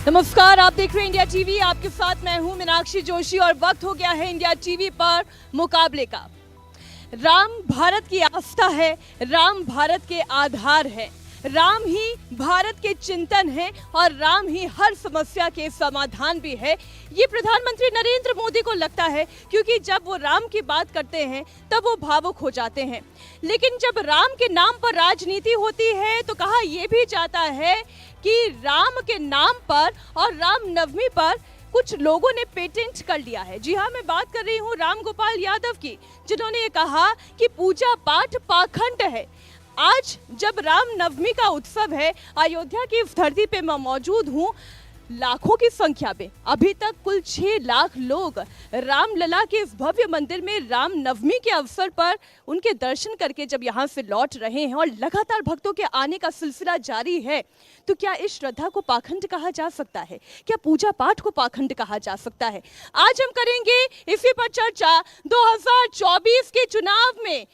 नमस्कार, आप देख रहे हैं इंडिया टीवी। आपके साथ मैं हूं मीनाक्षी जोशी और वक्त हो गया है इंडिया टीवी पर मुकाबले का। राम भारत की आस्था है, राम भारत के आधार है, राम ही भारत के चिंतन है और राम ही हर समस्या के समाधान भी है। ये प्रधानमंत्री नरेंद्र मोदी को लगता है, क्योंकि जब वो राम की बात करते हैं तब वो भावुक हो जाते हैं। लेकिन जब राम के नाम पर राजनीति होती है तो कहा यह भी जाता है कि राम के नाम पर और राम नवमी पर कुछ लोगों ने पेटेंट कर लिया है। जी हाँ, मैं बात कर रही हूँ राम गोपाल यादव की, जिन्होंने ये कहा कि पूजा पाठ पाखंड है। आज जब राम नवमी का उत्सव है, अयोध्या की इस धरती पे मैं मौजूद हूँ, लाखों की संख्या में अभी तक कुल 6 लाख लोग रामलला के इस भव्य मंदिर में राम नवमी के अवसर पर उनके दर्शन करके जब यहाँ से लौट रहे हैं और लगातार भक्तों के आने का सिलसिला जारी है, तो क्या इस श्रद्धा को पाखंड कहा जा सकता है? क्या पूजा पाठ को पाखंड कहा जा सकता है? आज हम करेंगे इसी पर चर्चा। 2024 के चुनाव में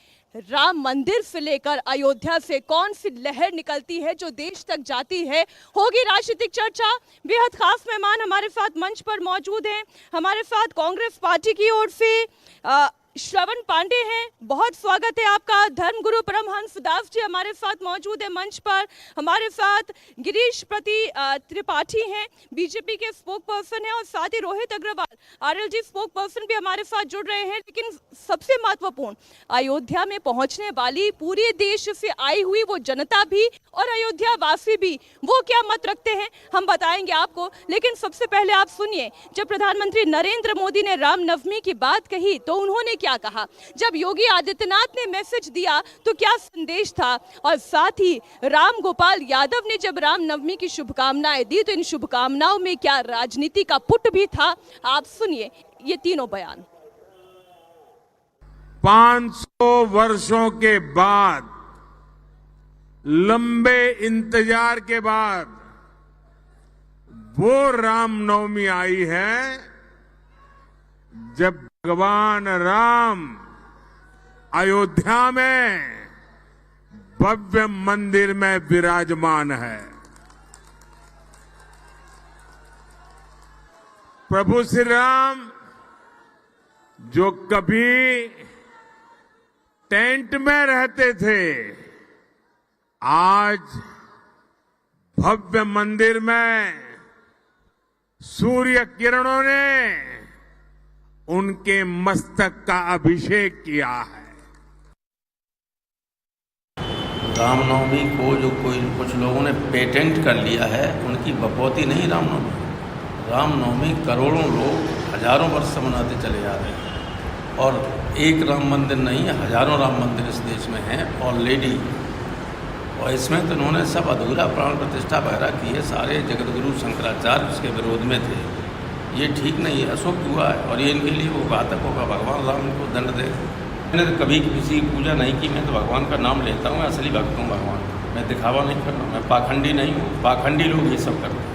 राम मंदिर से लेकर अयोध्या से कौन सी लहर निकलती है जो देश तक जाती है, होगी राजनीतिक चर्चा। बेहद खास मेहमान हमारे साथ मंच पर मौजूद हैं। हमारे साथ कांग्रेस पार्टी की ओर से श्रवण पांडे हैं, बहुत स्वागत है आपका। धर्मगुरु परमहंस दास जी हमारे साथ मौजूद है मंच पर। हमारे साथ गिरीश त्रिपाठी हैं, बीजेपी के स्पोक पर्सन हैं, और साथ ही Rohit Agarwal RLG spokesperson भी हमारे साथ जुड़ रहे हैं। लेकिन सबसे महत्वपूर्ण, अयोध्या में पहुंचने वाली पूरे देश से आई हुई वो जनता भी और अयोध्या वासी भी, वो क्या मत रखते हैं हम बताएंगे आपको। लेकिन सबसे पहले आप सुनिए, जब प्रधानमंत्री नरेंद्र मोदी ने रामनवमी की बात कही तो उन्होंने क्या कहा, जब योगी आदित्यनाथ ने मैसेज दिया तो क्या संदेश था, और साथ ही राम गोपाल यादव ने जब रामनवमी की शुभकामनाएं दी तो इन शुभकामनाओं में क्या राजनीति का पुट भी था। आप सुनिए ये तीनों बयान। 500 वर्षों के बाद, लंबे इंतजार के बाद वो रामनवमी आई है जब भगवान राम अयोध्या में भव्य मंदिर में विराजमान है। प्रभु श्री राम जो कभी टेंट में रहते थे, आज भव्य मंदिर में सूर्य किरणों ने उनके मस्तक का अभिषेक किया है। रामनवमी को जो कुछ लोगों ने पेटेंट कर लिया है, उनकी बपौती नहीं रामनवमी। रामनवमी करोड़ों लोग हजारों वर्ष से मनाते चले जा रहे हैं, और एक राम मंदिर नहीं है, हजारों राम मंदिर इस देश में हैं ऑलरेडी। और इसमें तो उन्होंने सब अधूरा प्राण प्रतिष्ठा वगैरह की है। सारे जगतगुरु शंकराचार्य उसके विरोध में थे। ये ठीक नहीं है, अशुभ हुआ है, और ये इनके लिए वो घातक होगा। भगवान राम इनको दंड दे। मैंने तो कभी किसी की पूजा नहीं की, मैं तो भगवान का नाम लेता हूँ, असली भक्त हूँ भगवान। मैं दिखावा नहीं कर रहा हूँ, मैं पाखंडी नहीं हूँ। पाखंडी लोग ये सब करते हैं।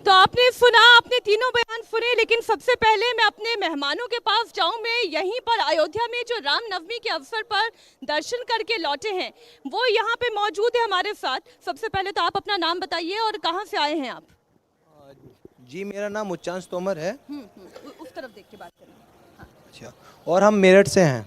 तो आपने सुना, आपने तीनों बयान सुने, लेकिन सबसे पहले मैं अपने मेहमानों के पास जाऊं। मैं यहीं पर अयोध्या में जो रामनवमी के अवसर पर दर्शन करके लौटे हैं, वो यहाँ पे मौजूद है हमारे साथ। सबसे पहले तो आप अपना नाम बताइए और कहाँ से आए हैं आप? जी, मेरा नाम उच्चांश तोमर है। उस तरफ देख के बात करें। हाँ। अच्छा, और हम मेरठ से हैं।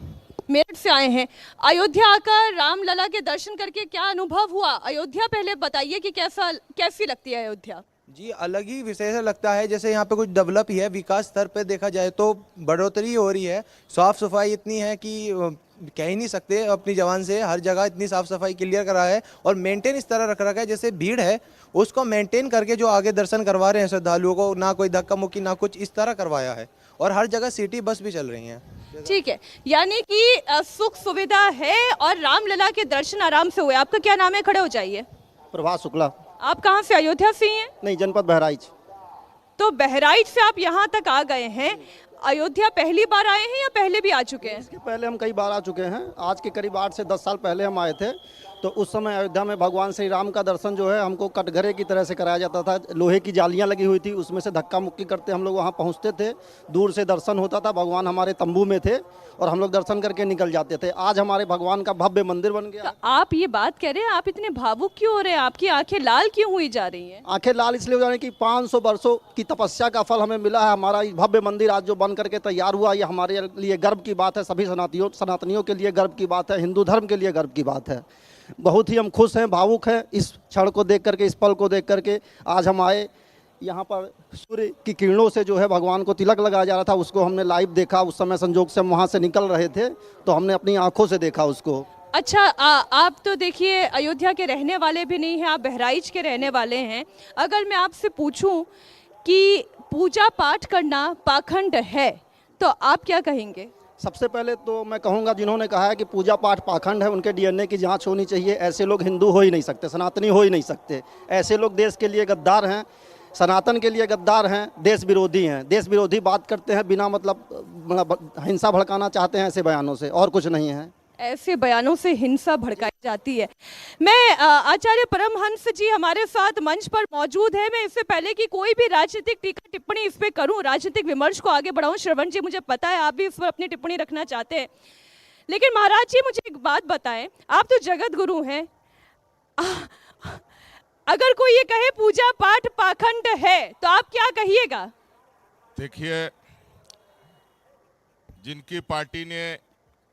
मेरठ से आए हैं। अयोध्या आकर रामलला के दर्शन करके क्या अनुभव हुआ? अयोध्या पहले बताइए कि कैसी लगती है अयोध्या? जी, अलग ही विशेष लगता है। जैसे यहाँ पे कुछ डेवलप ही है, विकास स्तर पे देखा जाए तो बढ़ोतरी हो रही है। साफ सफाई इतनी है कि कह ही नहीं सकते अपनी जबान से। हर जगह इतनी साफ सफाई क्लियर करा है, और मेंटेन इस तरह रख रखा है, जैसे भीड़ है उसको मेंटेन करके जो आगे दर्शन करवा रहे हैं श्रद्धालुओं को, ना कोई धक्का मुक्की ना कुछ, इस तरह करवाया है। और हर जगह सिटी बस भी चल रही हैं। ठीक है, यानी कि सुख सुविधा है और रामलला के दर्शन आराम से हुए। आपका क्या नाम है? खड़े हो जाइए। प्रभात शुक्ला। आप कहाँ से? अयोध्या से ही हैं? नहीं, जनपद बहराइच। तो बहराइच से आप यहाँ तक आ गए हैं। अयोध्या पहली बार आए हैं या पहले भी आ चुके हैं? इसके पहले हम कई बार आ चुके हैं। आज के करीब 8 से 10 साल पहले हम आए थे, तो उस समय अयोध्या में भगवान श्री राम का दर्शन जो है हमको कटघरे की तरह से कराया जाता था। लोहे की जालियां लगी हुई थी, उसमें से धक्का मुक्की करते हम लोग वहां पहुंचते थे। दूर से दर्शन होता था, भगवान हमारे तंबू में थे और हम लोग दर्शन करके निकल जाते थे। आज हमारे भगवान का भव्य मंदिर बन गया। तो आप ये बात कह रहे हैं, आप इतने भावुक क्यों हो रहे हैं? आपकी आंखें लाल क्यों हुई जा रही हैं? आंखें लाल इसलिए हो जाने की 500 वर्षों की तपस्या का फल हमें मिला है। हमारा ये भव्य मंदिर आज जो बन करके तैयार हुआ, ये हमारे लिए गर्व की बात है। सभी सनातनियों के लिए गर्व की बात है, हिंदू धर्म के लिए गर्व की बात है। बहुत ही हम खुश हैं, भावुक हैं इस क्षण को देख करके, इस पल को देख करके। आज हम आए यहाँ पर, सूर्य की किरणों से जो है भगवान को तिलक लगाया जा रहा था, उसको हमने लाइव देखा। उस समय संजोग से हम वहाँ से निकल रहे थे तो हमने अपनी आंखों से देखा उसको। अच्छा, आप तो देखिए अयोध्या के रहने वाले भी नहीं हैं, आप बहराइच के रहने वाले हैं। अगर मैं आपसे पूछूं कि पूजा पाठ करना पाखंड है तो आप क्या कहेंगे? सबसे पहले तो मैं कहूँगा, जिन्होंने कहा है कि पूजा पाठ पाखंड है, उनके डीएनए की जांच होनी चाहिए। ऐसे लोग हिंदू हो ही नहीं सकते, सनातनी हो ही नहीं सकते। ऐसे लोग देश के लिए गद्दार हैं, सनातन के लिए गद्दार हैं, देश विरोधी हैं। देश विरोधी बात करते हैं, बिना मतलब हिंसा भड़काना चाहते हैं ऐसे बयानों से, और कुछ नहीं है। ऐसे बयानों से हिंसा भड़काई जाती है। मैं आचार्य परमहंस जी हमारे साथ मंच पर मौजूद है। मैं इससे पहले कि कोई भी राजनीतिक टीका टिप्पणी इस पे करूं, राजनीतिक विमर्श को आगे बढ़ाऊं, श्रवण जी मुझे पता है आप भी इस पर अपनी टिप्पणी रखना चाहते हैं, लेकिन महाराज जी मुझे एक बात बताएं, आप तो जगत गुरु हैं। अगर कोई ये कहे पूजा पाठ पाखंड है तो आप क्या कहिएगा? देखिए, जिनकी पार्टी ने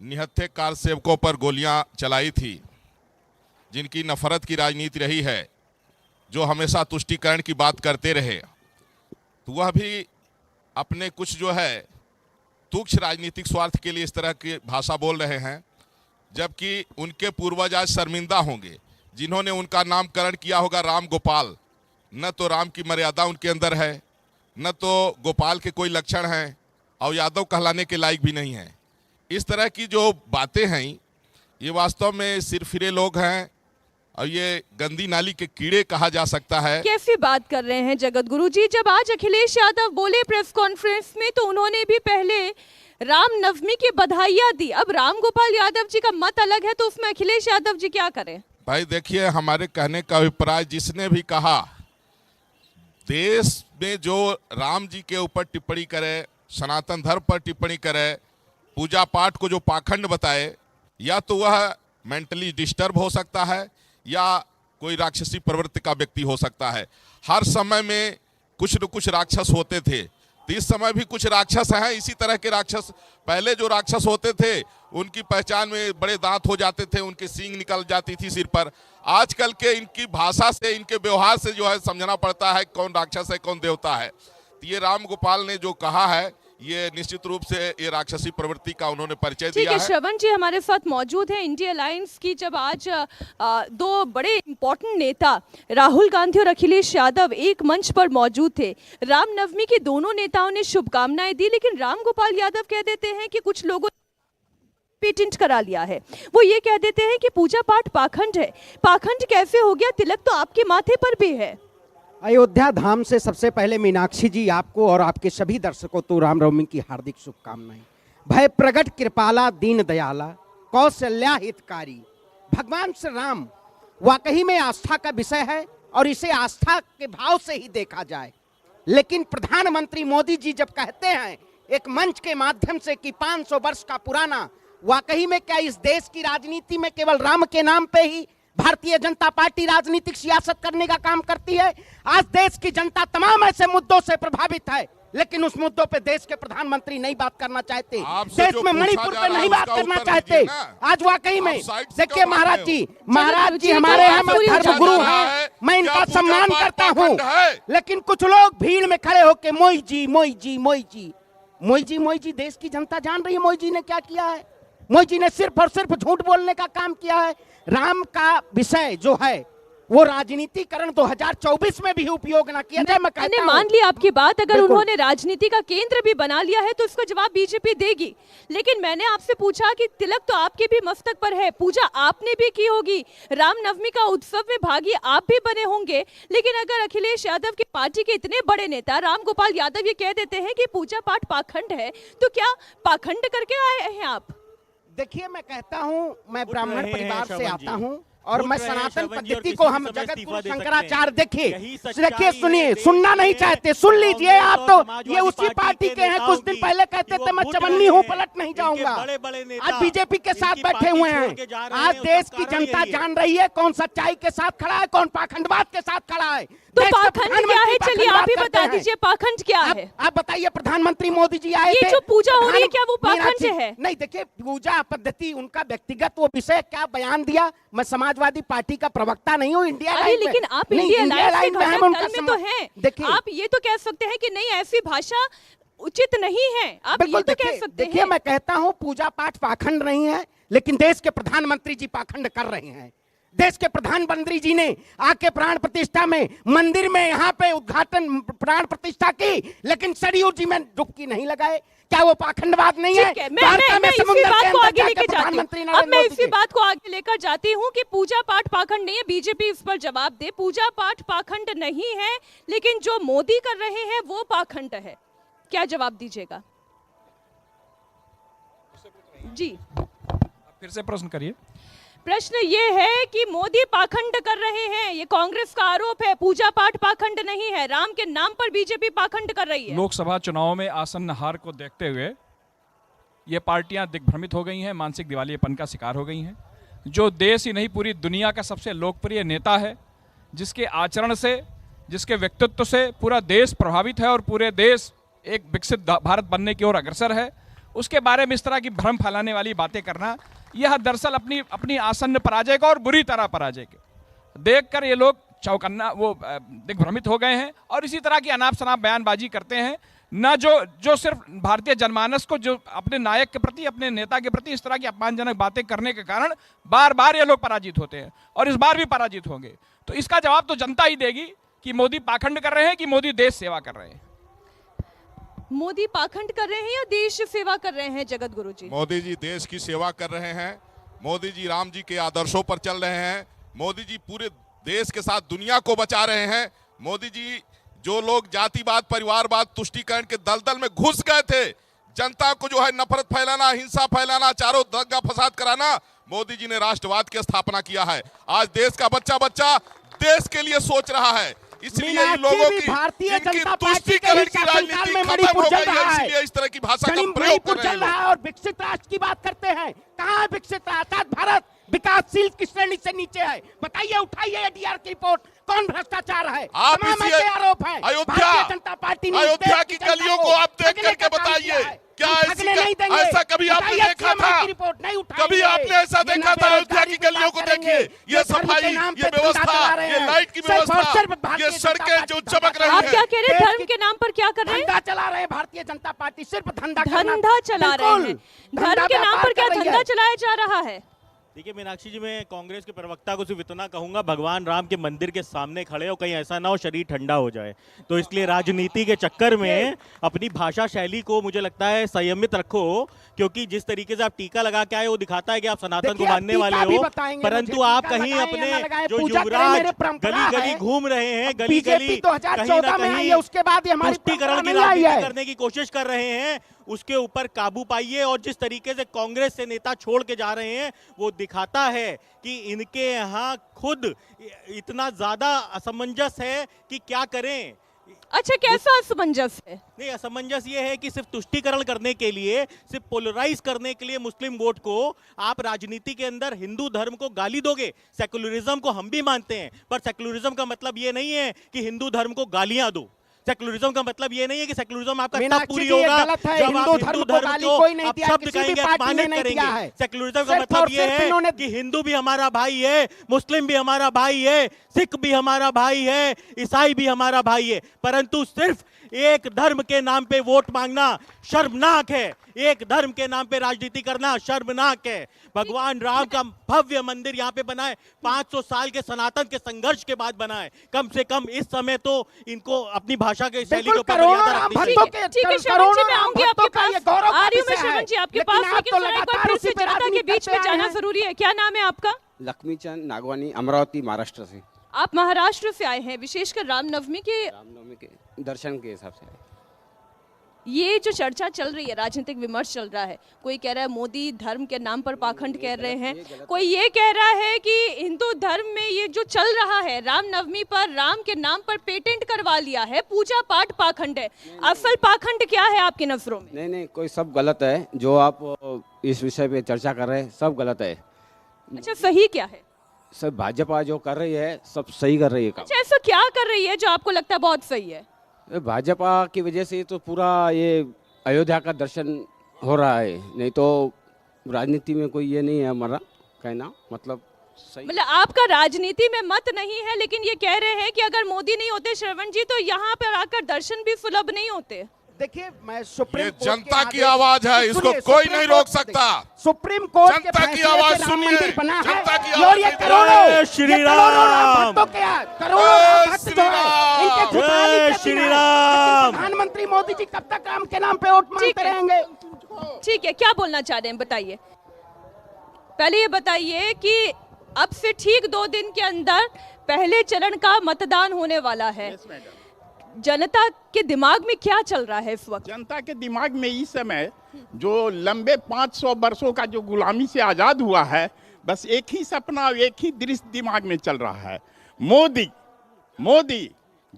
निहत्थे कार सेवकों पर गोलियां चलाई थी, जिनकी नफरत की राजनीति रही है, जो हमेशा तुष्टीकरण की बात करते रहे, तो वह भी अपने कुछ जो है तुच्छ राजनीतिक स्वार्थ के लिए इस तरह की भाषा बोल रहे हैं, जबकि उनके पूर्वज आज शर्मिंदा होंगे जिन्होंने उनका नामकरण किया होगा राम गोपाल। न तो राम की मर्यादा उनके अंदर है, न तो गोपाल के कोई लक्षण हैं, और यादव कहलाने के लायक भी नहीं है। इस तरह की जो बातें हैं, ये वास्तव में सिरफिरे लोग हैं और ये गंदी नाली के कीड़े कहा जा सकता है। कैसी बात कर रहे हैं जगत गुरु जी? जब आज अखिलेश यादव बोले प्रेस कॉन्फ्रेंस में तो उन्होंने भी पहले राम नवमी की बधाइयां दी। अब राम गोपाल यादव जी का मत अलग है तो उसमें अखिलेश यादव जी क्या करें? भाई देखिए, हमारे कहने का अभिप्राय, जिसने भी कहा देश में जो राम जी के ऊपर टिप्पणी करे, सनातन धर्म पर टिप्पणी करे, पूजा पाठ को जो पाखंड बताए, या तो वह मेंटली डिस्टर्ब हो सकता है या कोई राक्षसी प्रवृत्ति का व्यक्ति हो सकता है। हर समय में कुछ न कुछ राक्षस होते थे, तो इस समय भी कुछ राक्षस हैं। इसी तरह के राक्षस, पहले जो राक्षस होते थे उनकी पहचान में बड़े दांत हो जाते थे, उनकी सींग निकल जाती थी सिर पर। आजकल के इनकी भाषा से, इनके व्यवहार से जो है समझना पड़ता है कौन राक्षस है कौन देवता है। तो ये राम गोपाल ने जो कहा है, ये निश्चित रूप से ये राक्षसी प्रवृत्ति का उन्होंने परिचय दिया है। श्रवण जी हमारे साथ मौजूद हैं। इंडिया अलायंस की जब आज दो बड़े इंपॉर्टेंट नेता राहुल गांधी और अखिलेश यादव एक मंच पर मौजूद थे, रामनवमी की दोनों नेताओं ने शुभकामनाएं दी, लेकिन राम गोपाल यादव कह देते हैं कि कुछ लोगों पेटेंट करा लिया है। वो ये कह देते हैं कि पूजा पाठ पाखंड है। पाखंड कैसे हो गया? तिलक तो आपके माथे पर भी है। अयोध्या धाम से सबसे पहले मीनाक्षी जी, आपको और आपके सभी दर्शकों को रामनवमी की हार्दिक शुभकामनाएं। भय प्रगट कृपाला दीन दयाला कौशल्या हितकारी। भगवान श्री राम वाकई में आस्था का विषय है और इसे आस्था के भाव से ही देखा जाए। लेकिन प्रधानमंत्री मोदी जी जब कहते हैं एक मंच के माध्यम से कि 500 वर्ष का पुराना, वाकई में क्या इस देश की राजनीति में केवल राम के नाम पे ही भारतीय जनता पार्टी राजनीतिक सियासत करने का काम करती है? आज देश की जनता तमाम ऐसे मुद्दों से प्रभावित है, लेकिन उस मुद्दों पे देश के प्रधानमंत्री नहीं बात करना चाहते, देश में मणिपुर पे नहीं बात करना चाहते। आज वाकई में देखिए महाराज जी हमारे यहाँ धर्मगुरु हैं, मैं इनका सम्मान करता हूँ, लेकिन कुछ लोग भीड़ में खड़े होकर मोई जी मोई जी मोई जी मोई जी मोई जी, देश की जनता जान रही है मोई जी ने क्या किया है। मोई जी ने सिर्फ और सिर्फ झूठ बोलने का काम किया है। राम का विषय जो है वो राजनीतिकरण 2024 में भी उपयोग ना किया जाए। मैंने मान ली आपकी बात, अगर उन्होंने राजनीति का केंद्र भी बना लिया है तो इसका जवाब बीजेपी देगी। लेकिन मैंने आपसे पूछा कि तिलक तो आपके भी मस्तक पर है, पूजा आपने भी की होगी, रामनवमी का उत्सव में भागी आप भी बने होंगे, लेकिन अगर अखिलेश यादव की पार्टी के इतने बड़े नेता राम गोपाल यादव ये कह देते हैं कि पूजा पाठ पाखंड है, तो क्या पाखंड करके आए हैं आप? देखिए मैं कहता हूँ, मैं ब्राह्मण परिवार से आता हूँ और फूट मैं रहे हैं सनातन श्रवण जी, और पद्धति किसी को भी हम समय जगत इस्तीफा गुरु दे सकते शंकराचार्य हैं। देखिए यही सच्चाई देखिए है सुनिए, देश सुनना नहीं में चाहते, सुन लीजिए आप कांग्रेस तो। और समाजवादी ये उसी पार्टी के हैं, नेताओं कुछ दिन की। पहले कहते कि वो थे मैं फूट चवन्नी रहे हूँ, हैं। पलट नहीं इनके जाऊंगा। बड़े-बड़े नेता आज बीजेपी के साथ इनकी बैठे पार्टी हुए छोड़ के जा हैं। रहे हैं, आज उसका देश की कारण जनता यही है। जान रही है कौन सच्चाई के साथ खड़ा है, कौन पाखंडवाद के साथ खड़ा है। तो देश के पाखंड क्या है? प्रधानमंत्री चलिए आप ही पाखंडवाद बता करते हैं। दीजिए पाखंड क्या है? आप बताइए, प्रधानमंत्री मोदी जी आए ये थे, जो पूजा हो रही है, क्या वो मीनाक्षी- पाखंड है? नहीं, देखिए पूजा पद्धति उनका व्यक्तिगत वो विषय, क्या बयान दिया। मैं समाजवादी पार्टी का प्रवक्ता नहीं हूँ, इंडिया अरे लाइन में। लेकिन आप नहीं, इंडिया लाइन के में हम घटक उनका दल में तो हैं। देखिए आप ये तो कह सकते हैं कि नहीं ऐसी भाषा उचित नहीं है, आप ये तो कह सकते देखिए हैं। मैं कहता हूँ पूजा पाठ पाखंड नहीं है, लेकिन देश के प्रधानमंत्री जी पाखंड कर रहे हैं। देश के प्रधानमंत्री जी ने आके प्राण प्रतिष्ठा में मंदिर में यहाँ पे उद्घाटन प्राण प्रतिष्ठा की, लेकिन सरयू जी में डुबकी नहीं लगाए। क्या वो पाखंडवाद नहीं है? ठीक है, द्वारका में इसी समुद्र बात के को अंदर आगे जाके लेके जाती प्रधानमंत्री हूँ। नरेंद्र अब मैं मोदी इसी जी- बात को आगे लेकर जाती हूँ कि पूजा पाठ पाखंड नहीं है। बीजेपी इस पर जवाब दे। पूजा पाठ पाखंड नहीं है, लेकिन जो मोदी कर रहे हैं वो पाखंड है। क्या जवाब दीजिएगा? जी, फिर से प्रश्न करिए। प्रश्न ये है कि मोदी पाखंड कर रहे हैं, ये कांग्रेस का आरोप है। पूजा पाठ पाखंड नहीं है, राम के नाम पर बीजेपी पाखंड कर रही है। लोकसभा चुनाव में आसन्न हार को देखते हुए ये पार्टियां दिग्भ्रमित हो गई हैं, मानसिक दिवालियेपन का शिकार हो गई हैं। जो देश ही नहीं पूरी दुनिया का सबसे लोकप्रिय नेता है, जिसके आचरण से, जिसके व्यक्तित्व से पूरा देश प्रभावित है और पूरे देश एक विकसित भारत बनने की ओर अग्रसर है, उसके बारे में इस तरह की भ्रम फैलाने वाली बातें करना, यह दरअसल अपनी आसन्न पराजय को और बुरी तरह पराजय के देखकर ये लोग चौकन्ना दिग्भ्रमित हो गए हैं और इसी तरह की अनाप शनाप बयानबाजी करते हैं। न जो सिर्फ भारतीय जनमानस को, जो अपने नायक के प्रति, अपने नेता के प्रति इस तरह की अपमानजनक बातें करने के कारण बार बार ये लोग पराजित होते हैं और इस बार भी पराजित होंगे। तो इसका जवाब तो जनता ही देगी कि मोदी पाखंड कर रहे हैं कि मोदी देश सेवा कर रहे हैं। मोदी पाखंड कर रहे हैं या देश सेवा कर रहे हैं? जगत गुरु जी, मोदी जी देश की सेवा कर रहे हैं। मोदी जी राम जी के आदर्शों पर चल रहे हैं। मोदी जी पूरे देश के साथ दुनिया को बचा रहे हैं। मोदी जी, जो लोग जातिवाद, परिवारवाद, तुष्टीकरण के दलदल में घुस गए थे, जनता को जो है नफरत फैलाना, हिंसा फैलाना, चारों दंगा फसाद कराना, मोदी जी ने राष्ट्रवाद की स्थापना किया है। आज देश का बच्चा बच्चा देश के लिए सोच रहा है। इसलिए इन लोगों की भारतीय इनकी जनता पार्टी के तुष्टीकरण की शासनकाल राजनीति में खत्म मणिपुर हो चल गई रहा है। है। इसलिए इस तरह की भाषा का प्रयोग मणिपुर कर रहे हैं चल रहा है और विकसित राष्ट्र की बात करते हैं। कहाँ विकसित राष्ट्र? आज भारत विकासशील की श्रेणी से नीचे है। बताइए, उठाइए एडीआर की रिपोर्ट, कौन भ्रष्टाचार है? आप तमाम इसी ऐसे आरोप हैं। अयोध्या, भारतीय जनता पार्टी ने अयोध्या देश की जनता गलियों को आप देख ठगने करके का काम बताइए, किया है। क्या हम ऐसी ठगने नहीं देंगे। ऐसा कभी आपने बताइए देखा CMI था? की रिपोर्ट नहीं उठाएंगे। कभी आपने ऐसा ये देखा था? अयोध्या की गलियों को देखिए, ये सफाई, ये व्यवस्था, ये लाइट की व्यवस्था, ये सड़कें जो चमक रही आप है। क्या कह रहे हैं? धर्म के नाम पर क्या कर रहे हैं? धंधा चला रहे हैं भारतीय जनता पार्टी, सिर्फ धंधा धंधा चला रहे हैं। धर्म के नाम पर क्या धंधा चलाया जा रहा है? देखिए मीनाक्षी जी, मैं कांग्रेस के प्रवक्ता को सिर्फ इतना कहूंगा, भगवान राम के मंदिर के सामने खड़े हो, कहीं ऐसा ना हो शरीर ठंडा हो जाए। तो इसलिए राजनीति के चक्कर में अपनी भाषा शैली को मुझे लगता है संयमित रखो, क्योंकि जिस तरीके से आप टीका लगा के आए वो दिखाता है कि आप सनातन को मानने वाले हो, परंतु आप कहीं अपने जो युवराज गली गली घूम रहे हैं, गली गली कहीं ना कहीं तुष्टीकरण की राजनीति करने की कोशिश कर रहे हैं, उसके ऊपर काबू पाइए। और जिस तरीके से कांग्रेस से नेता छोड़ के जा रहे हैं, वो दिखाता है कि इनके यहाँ खुद इतना ज्यादा असमंजस है कि क्या करें। अच्छा, कैसा असमंजस है? नहीं, असमंजस ये है कि सिर्फ तुष्टीकरण करने के लिए, सिर्फ पोलराइज करने के लिए मुस्लिम वोट को आप राजनीति के अंदर हिंदू धर्म को गाली दोगे। सेकुलरिज्म को हम भी मानते हैं, पर सेकुलरिज्म का मतलब ये नहीं है कि हिंदू धर्म को गालियां दो। सेकुलरिज्म का मतलब ये नहीं है कि सेकुलरिज्म आपका तब पूरी होगा जब आप हिंदू धर्म को अपशब्द कहेंगे, अपमानित करेंगे। सेकुलरिज्म का मतलब ये है कि हिंदू भी हमारा भाई है, मुस्लिम भी हमारा भाई है, सिख भी हमारा भाई है, ईसाई भी हमारा भाई है, परंतु सिर्फ एक धर्म के नाम पे वोट मांगना शर्मनाक है। एक धर्म के नाम पे राजनीति करना शर्मनाक है। भगवान राम का भव्य मंदिर यहाँ पे बना है, 500 साल के सनातन के संघर्ष के बाद बना है। कम से कम इस समय तो इनको अपनी भाषा के शैली को मर्यादा रखनी चाहिए। ठीक है श्रवण जी, मैं आऊंगी आपके पास। आ रही हूं मैं श्रवण जी आपके पास, लेकिन जरा एक बार फिर से जनता के बीच में जाना जरूरी है। क्या नाम है आपका? लक्ष्मीचंद नागवानी, अमरावती, महाराष्ट्र से। आप महाराष्ट्र से आए हैं, विशेषकर रामनवमी के दर्शन के हिसाब से। ये जो चर्चा चल रही है, राजनीतिक विमर्श चल रहा है, कोई कह रहा है मोदी धर्म के नाम पर पाखंड कर रहे हैं, कोई ये कह रहा है कि हिंदू धर्म में ये जो चल रहा है रामनवमी पर राम के नाम पर पेटेंट करवा लिया है, पूजा पाठ पाखंड है। असल पाखंड क्या है आपकी नजरों में? नहीं नहीं, कोई सब गलत है। जो आप इस विषय पे चर्चा कर रहे हैं सब गलत है। अच्छा, सही क्या है? सब भाजपा जो कर रही है सब सही कर रही है काम। अच्छा, ऐसा क्या कर रही है जो आपको लगता है बहुत सही है? भाजपा की वजह से तो पूरा ये अयोध्या का दर्शन हो रहा है, नहीं तो राजनीति में कोई ये नहीं है हमारा कहना, मतलब सही। मतलब आपका राजनीति में मत नहीं है, लेकिन ये कह रहे हैं कि अगर मोदी नहीं होते श्रवण जी तो यहाँ पर आकर दर्शन भी सुलभ नहीं होते। देखिए, मैं सुप्रीम ये कोर्ट जनता के की आदेश- आवाज है, इसको सुनिए, कोई सुप्रीम नहीं कोर्ट रोक के- सकता। सुप्रीम कोर्ट के जनता की फैसले आवाज से राम सुनिए, मंदिर बना है जनता की और आवाज ये नहीं करोड़ों जय श्री ये करोड़ों राम। भक्तों के करोड़ों राम भक्त जो है, श्री इनके राम। खुशहाली जय के श्री दिन है। राम। लेकिन प्रधानमंत्री मोदी जी कब तक राम के नाम पे वोट ठीक मांगते है। रहेंगे? ठीक है, क्या बोलना चाह रहे हैं बताइए। पहले ये बताइए कि अब से ठीक 2 दिन के अंदर पहले चरण का मतदान होने वाला है। जनता के दिमाग में क्या चल रहा है इस वक्त? जनता के दिमाग में इस समय जो लंबे 500 वर्षों का जो गुलामी से आजाद हुआ है, बस एक ही सपना, एक ही दृश्य दिमाग में चल रहा है, मोदी मोदी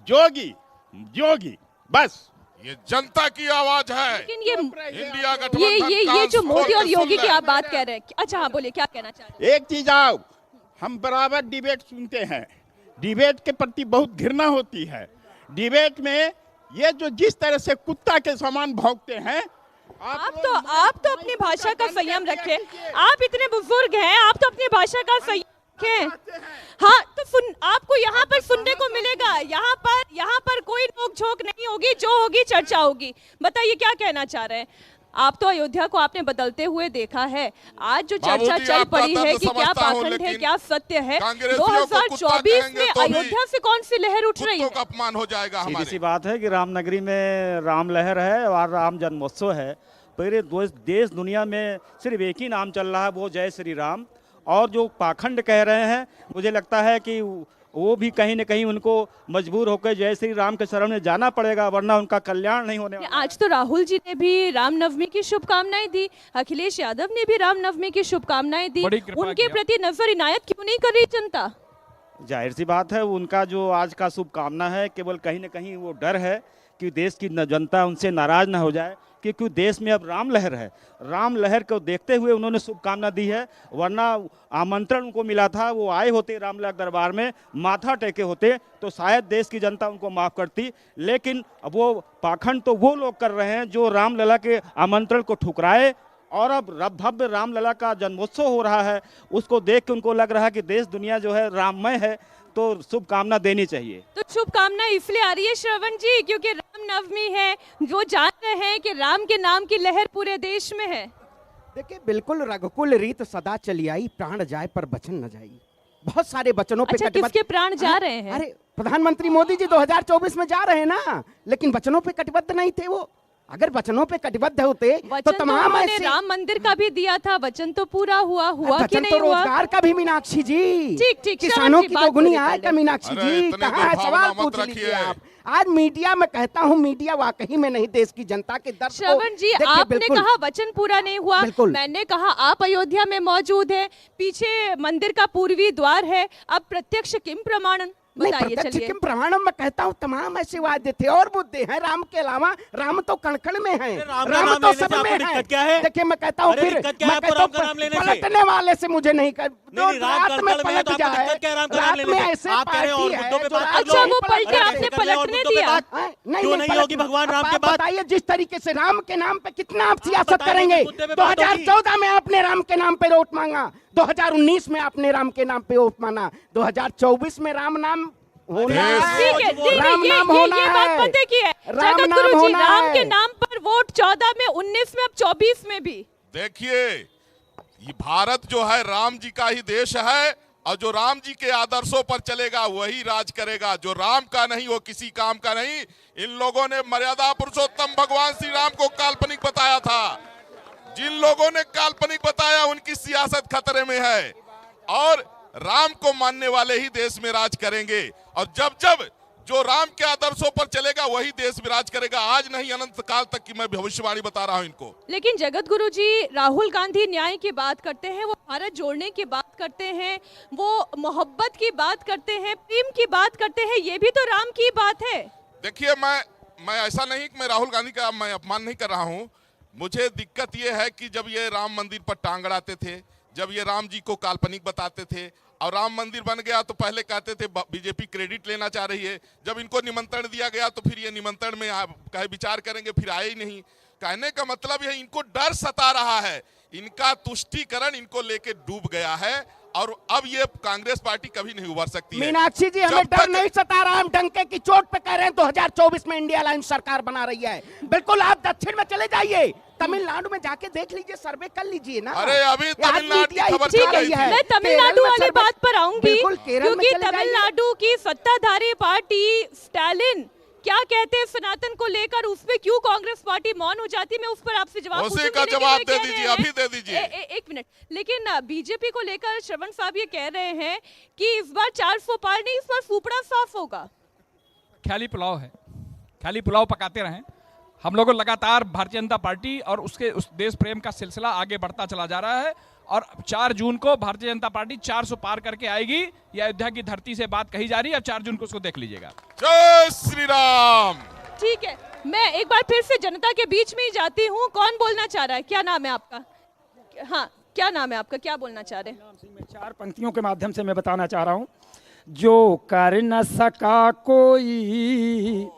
जोगी जोगी। बस ये जनता की आवाज है। लेकिन ये इंडिया गठबंधन ये जो काल मोदी और खोल के योगी सुन की ले। आप बात कह रहे हैं, अच्छा हाँ बोलिए, क्या कहना चाह रहे हैं? एक चीज आओ, हम बराबर डिबेट सुनते हैं, डिबेट के प्रति बहुत घृणा होती है। डिबेट में ये जो जिस तरह से कुत्ता के समान भौंकते हैं, आप तो अपनी भाषा का संयम रखें। आप इतने बुजुर्ग हैं, आप तो अपनी भाषा का संयम रखें। हाँ, तो आपको यहाँ पर सुनने को मिलेगा, यहाँ पर कोई नोक झोंक नहीं होगी, जो होगी चर्चा होगी। बताइए क्या कहना चाह रहे हैं आप? तो अयोध्या को आपने बदलते हुए देखा है, आज जो चर्चा बाबूजी, चल आपका पड़ी है दर्द कि क्या समझता हूं, पाखंड है लेकिन क्या सत्य है, कांग्रेसियों को कुत्ता 2024 कहेंगे में तो भी अयोध्या से कौन सी लहर उठ रही कुत्तों है? का अपमान हो जाएगा सीधी हमारे। सी बात है कि रामनगरी में राम लहर है और राम जन्मोत्सव है। पूरे देश दुनिया में सिर्फ एक ही नाम चल रहा है, वो जय श्री राम। और जो पाखंड कह रहे हैं, मुझे लगता है कि वो भी कहीं न कहीं उनको मजबूर होकर जय श्री राम के शरण में जाना पड़ेगा, वरना उनका कल्याण नहीं होने वाला। आज तो राहुल जी ने भी रामनवमी की शुभकामनाएं दी, अखिलेश यादव ने भी रामनवमी की शुभकामनाएं दी, बड़ी कृपा उनके किया। प्रति नजर इनायत क्यों नहीं कर रही जनता? जाहिर सी बात है, उनका जो आज का शुभकामना है, केवल कहीं न कहीं वो डर है कि देश की जनता उनसे नाराज ना हो जाए, क्योंकि देश में अब राम लहर है। राम लहर को देखते हुए उन्होंने शुभकामना दी है, वरना आमंत्रण उनको मिला था, वो आए होते रामलला दरबार में, माथा टेके होते तो शायद देश की जनता उनको माफ़ करती। लेकिन अब वो पाखंड तो वो लोग कर रहे हैं जो रामलला के आमंत्रण को ठुकराए, और अब भव्य रामलला का जन्मोत्सव हो रहा है, उसको देख के उनको लग रहा है कि देश दुनिया जो है राममय है, तो शुभकामना देनी चाहिए। तो शुभकामना इसलिए आ रही है श्रवण जी क्योंकि रामनवमी है, वो जान रहे हैं कि राम के नाम की लहर पूरे देश में है। देखिए, बिल्कुल रघुकुल रीत सदा चली आई, प्राण जाए पर बचन न जाई। बहुत सारे वचनों पे अच्छा, किसके प्राण जा रहे हैं? अरे प्रधानमंत्री मोदी जी 2024 में जा रहे हैं ना, लेकिन वचनों पे कटिबद्ध नहीं थे वो। अगर वचनों पे कटिबद्ध होते तो वचन तो तमाम उन्होंने ऐसे राम मंदिर का भी दिया था, वचन तो पूरा हुआ कि वचन नहीं तो हुआ? रोजगार का भी मीनाक्षी जी, ठीक, किसानों श्रवण जी, की बात दोगुनी करिए आय पहले। का मीनाक्षी अरे, जी, इतने कहाँ है? दुर्भावना सवाल मत पूछ रखिए। लीजिए आप। आज मीडिया में कहता हूँ, मीडिया वाकई में नहीं देश की जनता के दर्द को श्रवण जी, देखिए, आपने बिल्कुल। कहा वचन पूरा नहीं हुआ, बिल्कुल। मैंने कहा आप अयोध्या में मौजूद हैं, पीछे मंदिर का पूर्वी द्वार है, अब प्रत्यक्ष किम प्रमाणन नहीं, बताइए। प्रत्यक्ष चलिए, किम प्रमाणम में कहता हूँ, तमाम ऐसे वाद्य थे और मुद्दे हैं राम के अलावा। राम तो कण-कण में है, राम का राम नाम तो लेने सब से में आपको है। दिक्कत क्या है? देखिए, मैं कहता हूँ, अरे फिर दिक्कत क्या है मैं आपको कहता राम का नाम हूँ, लेने से? पलटने वाले से मुझे नहीं कर नहीं, नहीं, राम रात में कण-कण में है पलट तो आपको जाए। दिक्कत क्या है राम का नाम रात लेने में से? ऐसे आप कह रहे हैं और पार्टी मुद्दों पे है जो बात रात कर अच्छा, लो। वो पलटे अरे आपने कैसे कर रहे हैं और पलटने मुद्दों पे दिया? बात? क्यों नहीं होगी पलटने। भगवान राम अब के आप बाद? बताइए, जिस तरीके से राम के नाम पे कितना आप सियासत बताइए, करेंगे। मुद्दे पे बात होगी। 2014 में आपने राम के नाम पे वोट मांगा, 2019 में आपने राम के नाम पे वोट मांगा, 2024 में राम नाम होना है, ठीक है, राम नाम होना ये बात है, पते की है राम जगत नाम गुरु जी, होना राम है। के नाम पर वोट 14 में, 19 में, अब 24 में भी। देखिए, ये भारत जो है राम जी का ही देश है, और जो राम जी के आदर्शों पर चलेगा वही राज करेगा। जो राम का नहीं वो किसी काम का नहीं। इन लोगों ने मर्यादा पुरुषोत्तम भगवान श्री राम को काल्पनिक बताया था। जिन लोगों ने काल्पनिक बताया उनकी सियासत खतरे में है, और राम को मानने वाले ही देश में राज करेंगे। और जब जब जो राम के आदर्शों पर चलेगा वही देश विराज करेगा, आज नहीं अनंत काल तक की मैं भविष्यवाणी बता रहा हूं इनको। लेकिन जगत गुरु जी, राहुल गांधी न्याय की बात करते हैं, वो भारत जोड़ने की बात करते हैं, वो मोहब्बत की बात करते हैं, प्रेम की बात करते हैं, ये भी तो राम की बात है। देखिए, मैं ऐसा नहीं कि मैं राहुल गांधी का मैं अपमान नहीं कर रहा हूं। मुझे दिक्कत ये है कि जब ये राम मंदिर पर टांग अड़ाते थे, जब ये राम जी को काल्पनिक बताते थे और राम मंदिर बन गया तो पहले कहते थे बीजेपी क्रेडिट लेना चाह रही है, जब इनको निमंत्रण दिया गया तो फिर ये निमंत्रण में कहे विचार करेंगे, फिर आए ही नहीं। कहने का मतलब है इनको डर सता रहा है, इनका तुष्टीकरण इनको लेके डूब गया है और अब ये कांग्रेस पार्टी कभी नहीं उभर सकती है। मीनाक्षी जी, हमें डर नहीं सता रहा, हम डंके की चोट पे कह रहे हैं 2024 में इंडिया अलायंस सरकार बना रही है। बिल्कुल, आप दक्षिण में चले जाइए, तमिलनाडु में जाके देख लीजिए, सर्वे कर लीजिए ना। अरे अभी तमिलनाडु की खबर ठीक है, मैं तमिलनाडु वाली बात पर आऊंगी, क्योंकि तमिलनाडु की सत्ताधारी पार्टी स्टालिन क्या कहते हैं सनातन को लेकर, उस पे क्यों कांग्रेस पार्टी मौन हो जाती है, मैं उस पर आपसे जवाब उसी का जवाब दे दीजिए, अभी दे दीजिए। एक मिनट। लेकिन बीजेपी को लेकर श्रवण साहब ये कह रहे हैं कि इस बार 400 पार नहीं, इस बार फूफड़ा साफ होगा। ख्याली पुलाव है, ख्याली पुलाव पकाते रहें। हम लोगों लगातार भारतीय जनता पार्टी और उसके उस देश प्रेम का सिलसिला आगे बढ़ता चला जा रहा है और 4 जून को भारतीय जनता पार्टी 400 पार करके आएगी। ये अयोध्या की धरती से बात कही जा रही है, 4 जून को उसको देख लीजिएगा। जय श्री राम। ठीक है, मैं एक बार फिर से जनता के बीच में ही जाती हूँ। कौन बोलना चाह रहा है? क्या नाम है आपका? हाँ, क्या नाम है आपका? क्या बोलना चाह रहे हैं? मैं 4 पंक्तियों के माध्यम से मैं बताना चाह रहा हूँ। जो कर न सका कोई,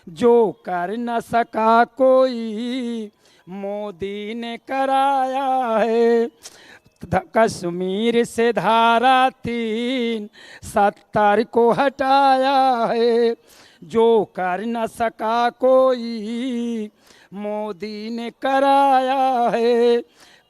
जो कर न सका कोई, मोदी ने कराया है। कश्मीर से धारा 370 को हटाया है। जो कर न सका कोई, मोदी ने कराया है।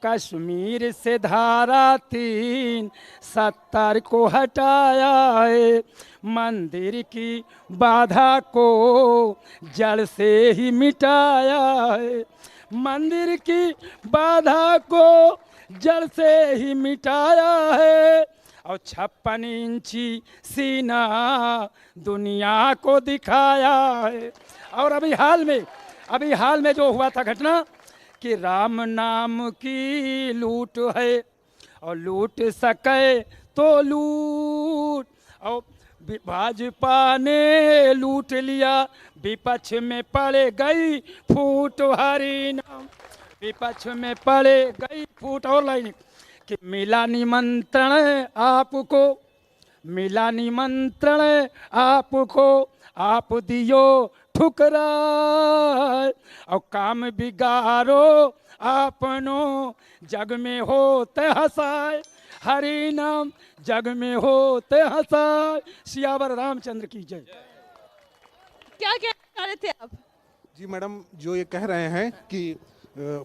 कश्मीर से धारा 370 को हटाया है। मंदिर की बाधा को जड़ से ही मिटाया है। मंदिर की बाधा को जड़ से ही मिटाया है और 56 इंची सीना दुनिया को दिखाया है। और अभी हाल में जो हुआ था घटना कि राम नाम की लूट है और लूट सके तो लूट, और भाजपा ने लूट लिया, विपक्ष में पड़े गई फूट। हरि नाम विपक्ष में पड़े गई फूट। और लाइन कि मिला निमंत्रण आपको, मिला निमंत्रण आपको, आप दियो ठुकरा और काम बिगाड़ो आपनो, जग में होते हंसाए। हरि नाम जग में होते हंसाए। सियावर रामचंद्र की जय। क्या कहना चाह रहे थे आप? जी मैडम, जो ये कह रहे हैं कि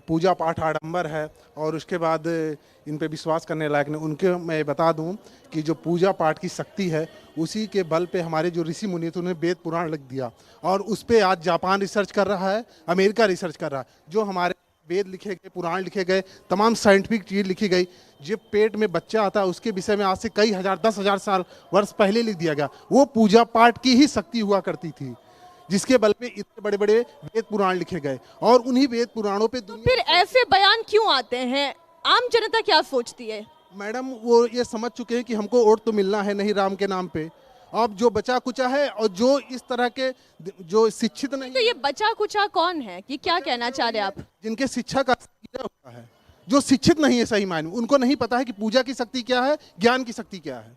पूजा पाठ आडंबर है और उसके बाद इन पे विश्वास करने लायक नहीं, उनके मैं बता दूं कि जो पूजा पाठ की शक्ति है उसी के बल पे हमारे जो ऋषि मुनि थे उन्हें वेद पुराण लिख दिया और उस पे आज जापान रिसर्च कर रहा है, अमेरिका रिसर्च कर रहा है। जो हमारे वेद लिखे गए, पुराण लिखे गए, तमाम साइंटिफिक चीज़ लिखी गई, जब पेट में बच्चा आता है उसके विषय में आज से कई हजार 10,000 साल वर्ष पहले लिख दिया गया। वो पूजा पाठ की ही शक्ति हुआ करती थी जिसके बल पे इतने बड़े बड़े वेद पुराण लिखे गए और उन्हीं वेद पुराणों पे फिर ऐसे बयान क्यों आते हैं? आम जनता क्या सोचती है? मैडम, वो ये समझ चुके हैं कि हमको वोट तो मिलना है नहीं राम के नाम पे। अब जो बचा कुचा है और जो इस तरह के जो शिक्षित नहीं, तो ये बचा कुचा कौन है कि क्या कहना चाह रहे हैं आप? जिनके शिक्षा का होता है, जो शिक्षित नहीं है सही मायने में, उनको नहीं पता है कि पूजा की शक्ति क्या है, ज्ञान की शक्ति क्या है।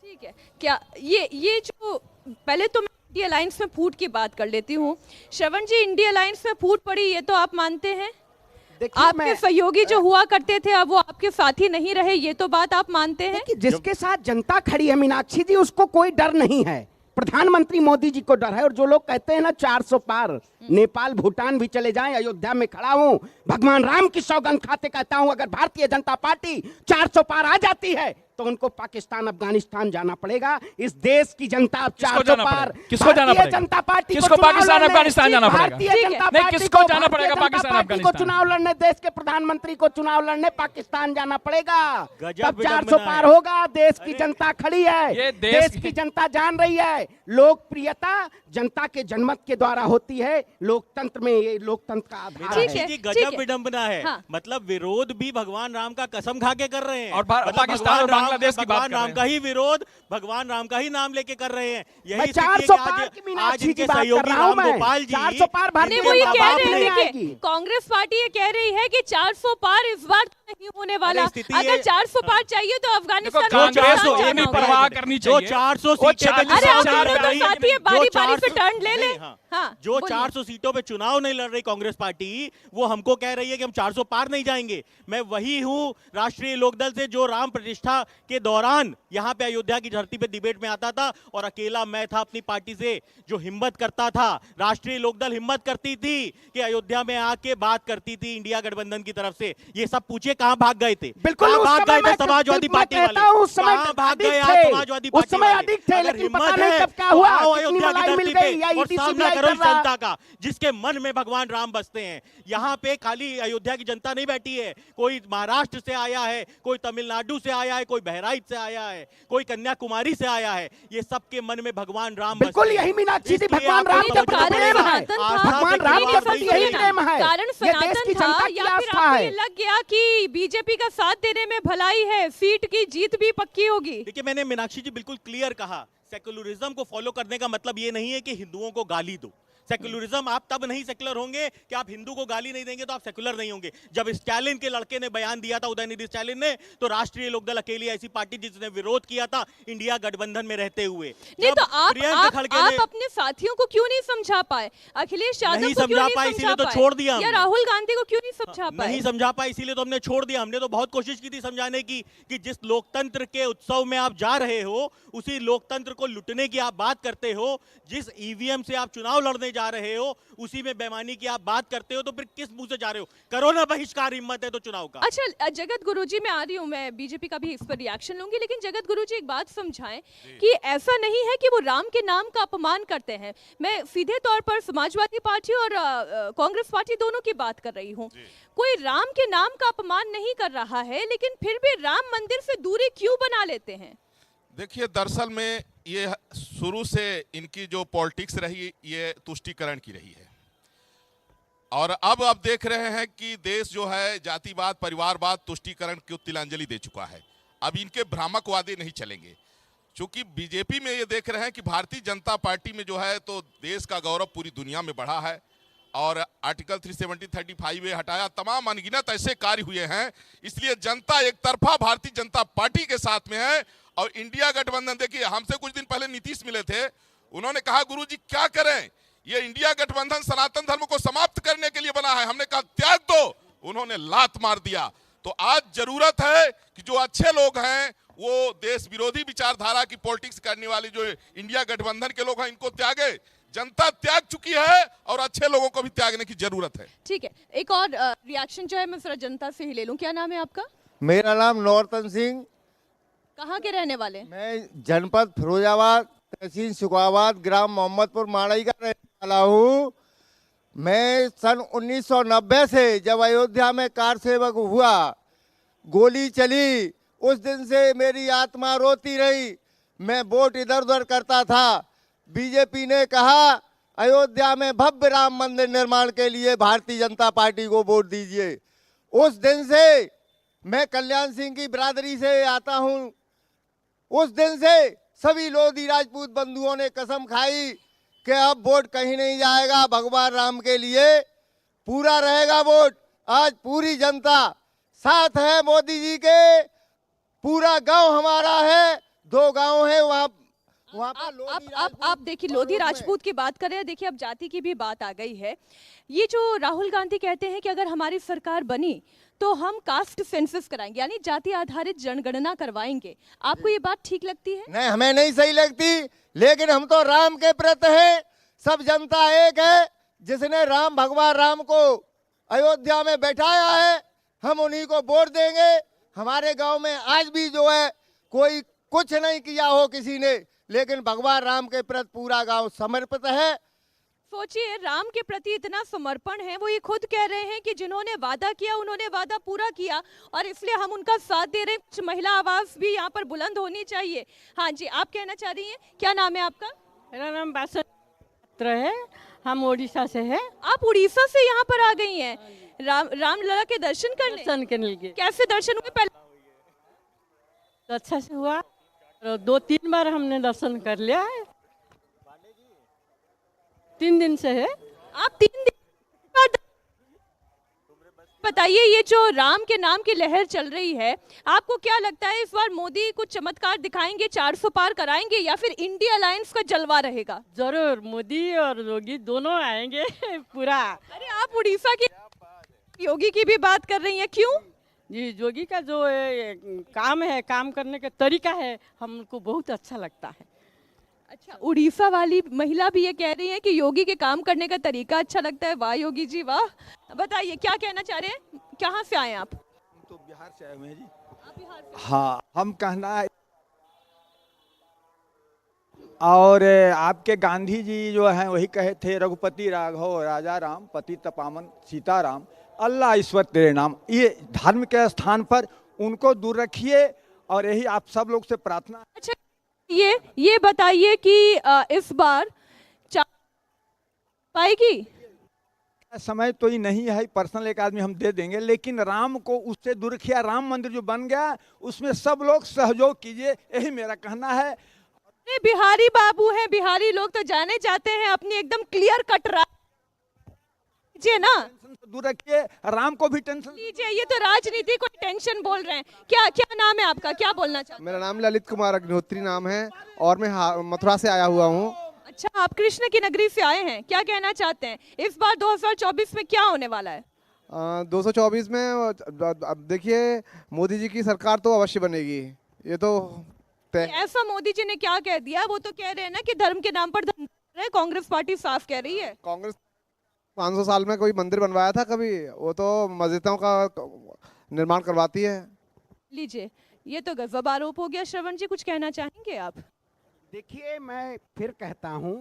ठीक है, क्या ये जो पहले तो इंडिया अलायंस में फूट की बात कर लेती हूँ। श्रवण जी, इंडिया अलायंस में फूट पड़ी, ये तो आप मानते हैं? आपके सहयोगी जो हुआ करते थे अब वो आपके साथी नहीं रहे, ये तो बात आप मानते हैं? कि जिसके साथ जनता खड़ी है मीनाक्षी जी, उसको कोई डर नहीं है। प्रधानमंत्री मोदी जी को डर है। और जो लोग कहते हैं ना 400 पार, नेपाल भूटान भी चले जाएं, अयोध्या में खड़ा हूं, भगवान राम की सौगंध खाते कहता हूं, अगर भारतीय जनता पार्टी 400 पार आ जाती है तो उनको पाकिस्तान अफगानिस्तान जाना पड़ेगा। इस देश की जनता अब किसको 400 जाना पार पड़ेगा? किसको जाना भारतीय पड़ेगा? जनता पार्टी को किसको चुनाव पाकिस्तान लड़ने- अफगानिस्तान जाना पड़ेगा? भारतीय ठीक है। जनता नहीं, पार्टी किसको को- जाना पड़ेगा भारतीय पाकिस्तान जनता पार्टी को अफगानिस्तान? चुनाव लड़ने, देश के प्रधानमंत्री को चुनाव लड़ने पाकिस्तान जाना पड़ेगा। गजब तब 400 विडंबना पार है। होगा। देश की जनता खड़ी है, ये देश की जनता जान रही है। लोकप्रियता जनता के जनमत के द्वारा होती है। लोकतंत्र में ये लोकतंत्र का आधार ठीक है। है, जी ठीक गजब है। विडंबना है। हाँ। मतलब विरोध भी भगवान राम का कसम खा के कर रहे हैं और मतलब पाकिस्तान और भगवान राम- बांग्लादेश की बात भगवान कर राम रहे का ही विरोध भगवान राम का ही नाम लेके कर रहे हैं। मैं यही स्थिति है 400 कि पार की आज मीनाक्षी इनके जी बात कर सहयोगी रहा हूं राम मैं। गोपाल जी 400 पार भारतीय नहीं, वो ये जनता कह पार्टी रहे नहीं हैं आएगी। कि कांग्रेस पार्टी ये कह रही है कि 400 पार इस बार नहीं होने वाला। स्थिति अगर ये- 400 पार चाहिए तो अफगानिस्तान देखो, और कांग्रेस पाकिस्तान को ये जाना नहीं होगा। परवाह करनी जो चाहिए। 400 वो सीटें पे चार- जिस अरे हिसाब आप से दोनों लड़ तो रही है, साथी है, जो बारी बारी से 400 टर्न ले ले। नहीं, हाँ। हाँ, जो बोलिए। 400 सीटों पे चुनाव नहीं लड़ रही कांग्रेस पार्टी, वो हमको कह रही है कि हम 400 पार नहीं जाएंगे। मैं वही हूं राष्ट्रीय लोकदल से जो राम प्रतिष्ठा के दौरान यहां पे अयोध्या की धरती पे डिबेट में आता था और अकेला मैं था अपनी पार्टी से जो हिम्मत करता था। राष्ट्रीय लोकदल हिम्मत करती थी कि अयोध्या में आके बात करती थी इंडिया गठबंधन की तरफ से। ये सब पूछे कहां भाग गए थे? बिल्कुल कहां उस भाग समय गए थे मैं समाजवादी पार्टी वाले? कहता हूं, उस समय कहां भाग अधिक गए थे। आप समाजवादी उस पार्टी समय वाले? अधिक थे, अगर लेकिन हिम्मत पता नहीं है कब क्या हुआ, तो आओ कितनी अयोध्या की मलाई मिल धरती गई या पे और ETC सामना मिलाई करो कर इस रहा। जनता का जिसके मन में भगवान राम बसते हैं। यहाँ पे खाली अयोध्या की जनता नहीं बैठी है, कोई महाराष्ट्र से आया है, कोई तमिलनाडु से आया है, कोई बहराइच से आया है, कोई कन्याकुमारी से आया है। ये सबके मन में भगवान राम बिल्कुल बसते हैं। यही मीनाक्षी जी इसलिए भगवान आपको राम का समझना प्रेम पड़ेगा। है। आस्था भगवान पे राम का विश्वास प्रति नहीं यही करना। प्रेम है। कारण ये देश सनातन की था जनता की या फिर आस्था आपको है। ये लग गया कि बीजेपी का साथ देने में भलाई है, सीट की जीत भी पक्की होगी? देखिए मैंने मीनाक्षी जी बिल्कुल क्लियर कहा, सेकुलरिज्म को फॉलो करने का मतलब ये नहीं है कि हिंदुओं को गाली दो। सेकुलरिज्म आप तब नहीं सेकुलर होंगे कि आप हिंदू को गाली नहीं देंगे तो आप सेकुलर नहीं होंगे। जब स्टालिन के लड़के ने बयान दिया था, उदयनिधि स्टालिन ने, तो राष्ट्रीय लोकदल अकेली ऐसी पार्टी जिसने विरोध किया था इंडिया गठबंधन में रहते हुए। नहीं तो आप अपने साथियों को क्यों नहीं समझा पाए? अखिलेश यादव नहीं को क्यों समझा नहीं पाए, समझा इसीलिए तो पाए? छोड़ दिया या हमने। राहुल गांधी को क्यों नहीं समझा पाए? नहीं समझा पाए इसीलिए तो हमने छोड़ दिया। हमने तो बहुत कोशिश की थी समझाने की कि जिस लोकतंत्र के उत्सव में आप जा रहे हो, उसी लोकतंत्र को लुटने की आप बात करते हो। जिस ईवीएम से आप चुनाव लड़ने जा रहे हो, उसी में बेईमानी की आप बात करते हो, तो फिर किस मुंह से जा रहे हो? करो ना बहिष्कार, हिम्मत है तो चुनाव का। अच्छा जगत गुरुजी, मैं आ रही हूँ, मैं बीजेपी का भी इस पर रिएक्शन लूंगी, लेकिन जगत गुरुजी एक बात समझाएं कि ऐसा नहीं है कि वो राम के नाम का अपमान करते हैं। मैं सीधे तौर पर समाजवादी पार्टी और कांग्रेस पार्टी दोनों की बात कर रही हूँ। कोई राम के नाम का अपमान नहीं कर रहा है, लेकिन फिर भी राम मंदिर से दूरी क्यों बना लेते हैं? देखिए दरअसल में ये शुरू से इनकी जो पॉलिटिक्स रही ये तुष्टीकरण की रही है और अब आप देख रहे हैं कि देश जो है जातिवाद परिवारवाद तुष्टीकरण की तिलांजलि दे चुका है। अब इनके भ्रामक वादे नहीं चलेंगे क्योंकि बीजेपी में ये देख रहे हैं कि भारतीय जनता पार्टी में जो है तो देश का गौरव पूरी दुनिया में बढ़ा है और आर्टिकल 370 35 ए हटाया, तमाम अनगिनत ऐसे कार्य हुए हैं। इसलिए जनता एक तरफा भारतीय जनता पार्टी के साथ में है और इंडिया गठबंधन। देखिए हमसे कुछ दिन पहले नीतीश मिले थे, उन्होंने कहा गुरुजी क्या करें, ये इंडिया गठबंधन सनातन धर्म को समाप्त करने के लिए बना है। हमने कहा त्याग दो, उन्होंने लात मार दिया। तो आज जरूरत है कि जो अच्छे लोग हैं वो देश विरोधी विचारधारा की पॉलिटिक्स करने वाली जो इंडिया गठबंधन के लोग हैं इनको त्यागे। जनता त्याग चुकी है और अच्छे लोगों को भी त्यागने की जरूरत है। ठीक है, एक और रिएक्शन जो है मैं जरा जनता से ही ले लूं। क्या नाम है आपका? मेरा नाम नौरतन सिंह, कहाँ के रहने वाले? मैं जनपद फिरोजाबाद, तहसील सुखाबाद, ग्राम मोहम्मदपुर माड़ई का रहने वाला हूँ। मैं सन 1990 से जब अयोध्या में कार सेवक हुआ, गोली चली, उस दिन से मेरी आत्मा रोती रही। मैं वोट इधर उधर करता था। बीजेपी ने कहा अयोध्या में भव्य राम मंदिर निर्माण के लिए भारतीय जनता पार्टी को वोट दीजिए। उस दिन से मैं कल्याण सिंह की बिरादरी से आता हूँ। उस दिन से सभी लोधी राजपूत बंधुओं ने कसम खाई कि अब वोट कहीं नहीं जाएगा, भगवान राम के लिए पूरा रहेगा वोट। आज पूरी जनता साथ है मोदी जी के, पूरा गांव हमारा है। 2 गांव है वहाँ आप देखिए लोधी राजपूत की बात कर रहे हैं। देखिए अब जाति की भी बात आ गई है। ये जो राहुल गांधी कहते हैं कि अगर हमारी सरकार बनी तो हम कास्ट सेंसस कराएंगे, यानी जाति आधारित जनगणना करवाएंगे। आपको ये बात ठीक लगती है? नहीं, हमें नहीं सही लगती, लेकिन हम तो राम के प्रति हैं। सब जनता एक है। जिसने राम भगवान राम को अयोध्या में बैठाया है, हम उन्हीं को वोट देंगे। हमारे गांव में आज भी जो है कोई कुछ नहीं किया हो किसी ने, लेकिन भगवान राम के प्रति पूरा गांव समर्पित है। सोचिए, राम के प्रति इतना समर्पण है, वो ये खुद कह रहे हैं कि जिन्होंने वादा किया उन्होंने वादा पूरा किया और इसलिए हम उनका साथ दे रहे हैं। कुछ महिला आवाज भी यहाँ पर बुलंद होनी चाहिए। हाँ जी, आप कहना चाह रही हैं, क्या नाम है आपका? मेरा नाम बासठ है, हम उड़ीसा से हैं। आप उड़ीसा से यहाँ पर आ गई हैं रामलला के दर्शन करने? के लिए। कैसे दर्शन हुए? पहले तो अच्छा से हुआ, 2-3 बार हमने दर्शन कर लिया है। 3 दिन से है। आप 3 दिन बाद बताइए, ये जो राम के नाम की लहर चल रही है, आपको क्या लगता है इस बार मोदी कुछ चमत्कार दिखाएंगे, 400 पार कराएंगे या फिर इंडिया अलायंस का जलवा रहेगा? जरूर, मोदी और योगी दोनों आएंगे पूरा। अरे आप उड़ीसा के योगी की भी बात कर रही हैं, क्यों? जी, योगी का जो काम है, काम करने का तरीका है, हमको बहुत अच्छा लगता है। अच्छा, उड़ीसा वाली महिला भी ये कह रही है कि योगी के काम करने का तरीका अच्छा लगता है। वाह योगी जी वाह। बताइए क्या कहना चाह रहे हैं, कहाँ से आए आप? तो बिहार से आए हुए हैं जी। हाँ, हम कहना है और आपके गांधी जी जो हैं वही कहे थे, रघुपति राघव राजा राम, पतित पावन सीताराम, अल्लाह ईश्वर तेरे नाम। ये धर्म के स्थान पर उनको दूर रखिए और यही आप सब लोग से प्रार्थना। अच्छा, ये बताइए कि इस बार पाएगी? समय तो ही नहीं है, पर्सनल एक आदमी हम दे देंगे, लेकिन राम को उससे दूर किया। राम मंदिर जो बन गया उसमें सब लोग सहयोग कीजिए, यही मेरा कहना है। बिहारी बाबू हैं, बिहारी लोग तो जाने जाते हैं अपनी एकदम क्लियर कट लीजिए ना, दूर रखिए, राम को भी टेंशन लीजिए। ये तो राजनीति को टेंशन बोल रहे हैं। क्या क्या नाम है आपका, क्या बोलना चाहते हैं? मेरा नाम ललित कुमार अग्निहोत्री नाम है और मैं मथुरा से आया हुआ हूँ। अच्छा, आप कृष्ण की नगरी से आए हैं, क्या कहना चाहते हैं इस बार 2024 में क्या होने वाला है? 224 में अब देखिए, मोदी जी की सरकार तो अवश्य बनेगी, ये तो ऐसा मोदी जी ने क्या कह दिया? वो तो कह रहे हैं ना कि धर्म के नाम पर धर्म, कांग्रेस पार्टी साफ कह रही है। कांग्रेस 500 साल में कोई मंदिर बनवाया था कभी? वो तो मस्जिदों का निर्माण करवाती है। लीजिए, ये तो गजब आरोप हो गया। श्रवण जी, कुछ कहना चाहेंगे आप? देखिए, मैं फिर कहता हूँ,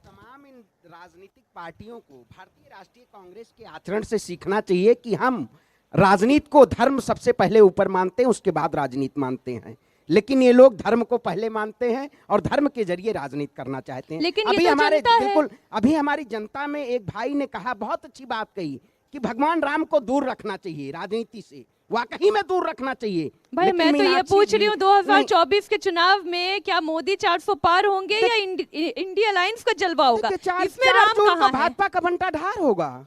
तमाम इन राजनीतिक पार्टियों को भारतीय राष्ट्रीय कांग्रेस के आचरण से सीखना चाहिए कि हम राजनीति को धर्म सबसे पहले ऊपर मानते हैं, उसके बाद राजनीति मानते हैं। लेकिन ये लोग धर्म को पहले मानते हैं और धर्म के जरिए राजनीति करना चाहते हैं। लेकिन अभी ये तो हमारे जनता है। बिल्कुल अभी हमारी जनता में एक भाई ने कहा, बहुत अच्छी बात कही कि भगवान राम को दूर रखना चाहिए राजनीति से, वाकई में दूर रखना चाहिए। भाई, मैं तो ये पूछ रही हूँ 2024 के चुनाव में क्या मोदी 400 पार होंगे या इंडिया अलायंस का जलवा होगा? इसमें राम कहाँ है? भाजपा का बंटाढार होगा,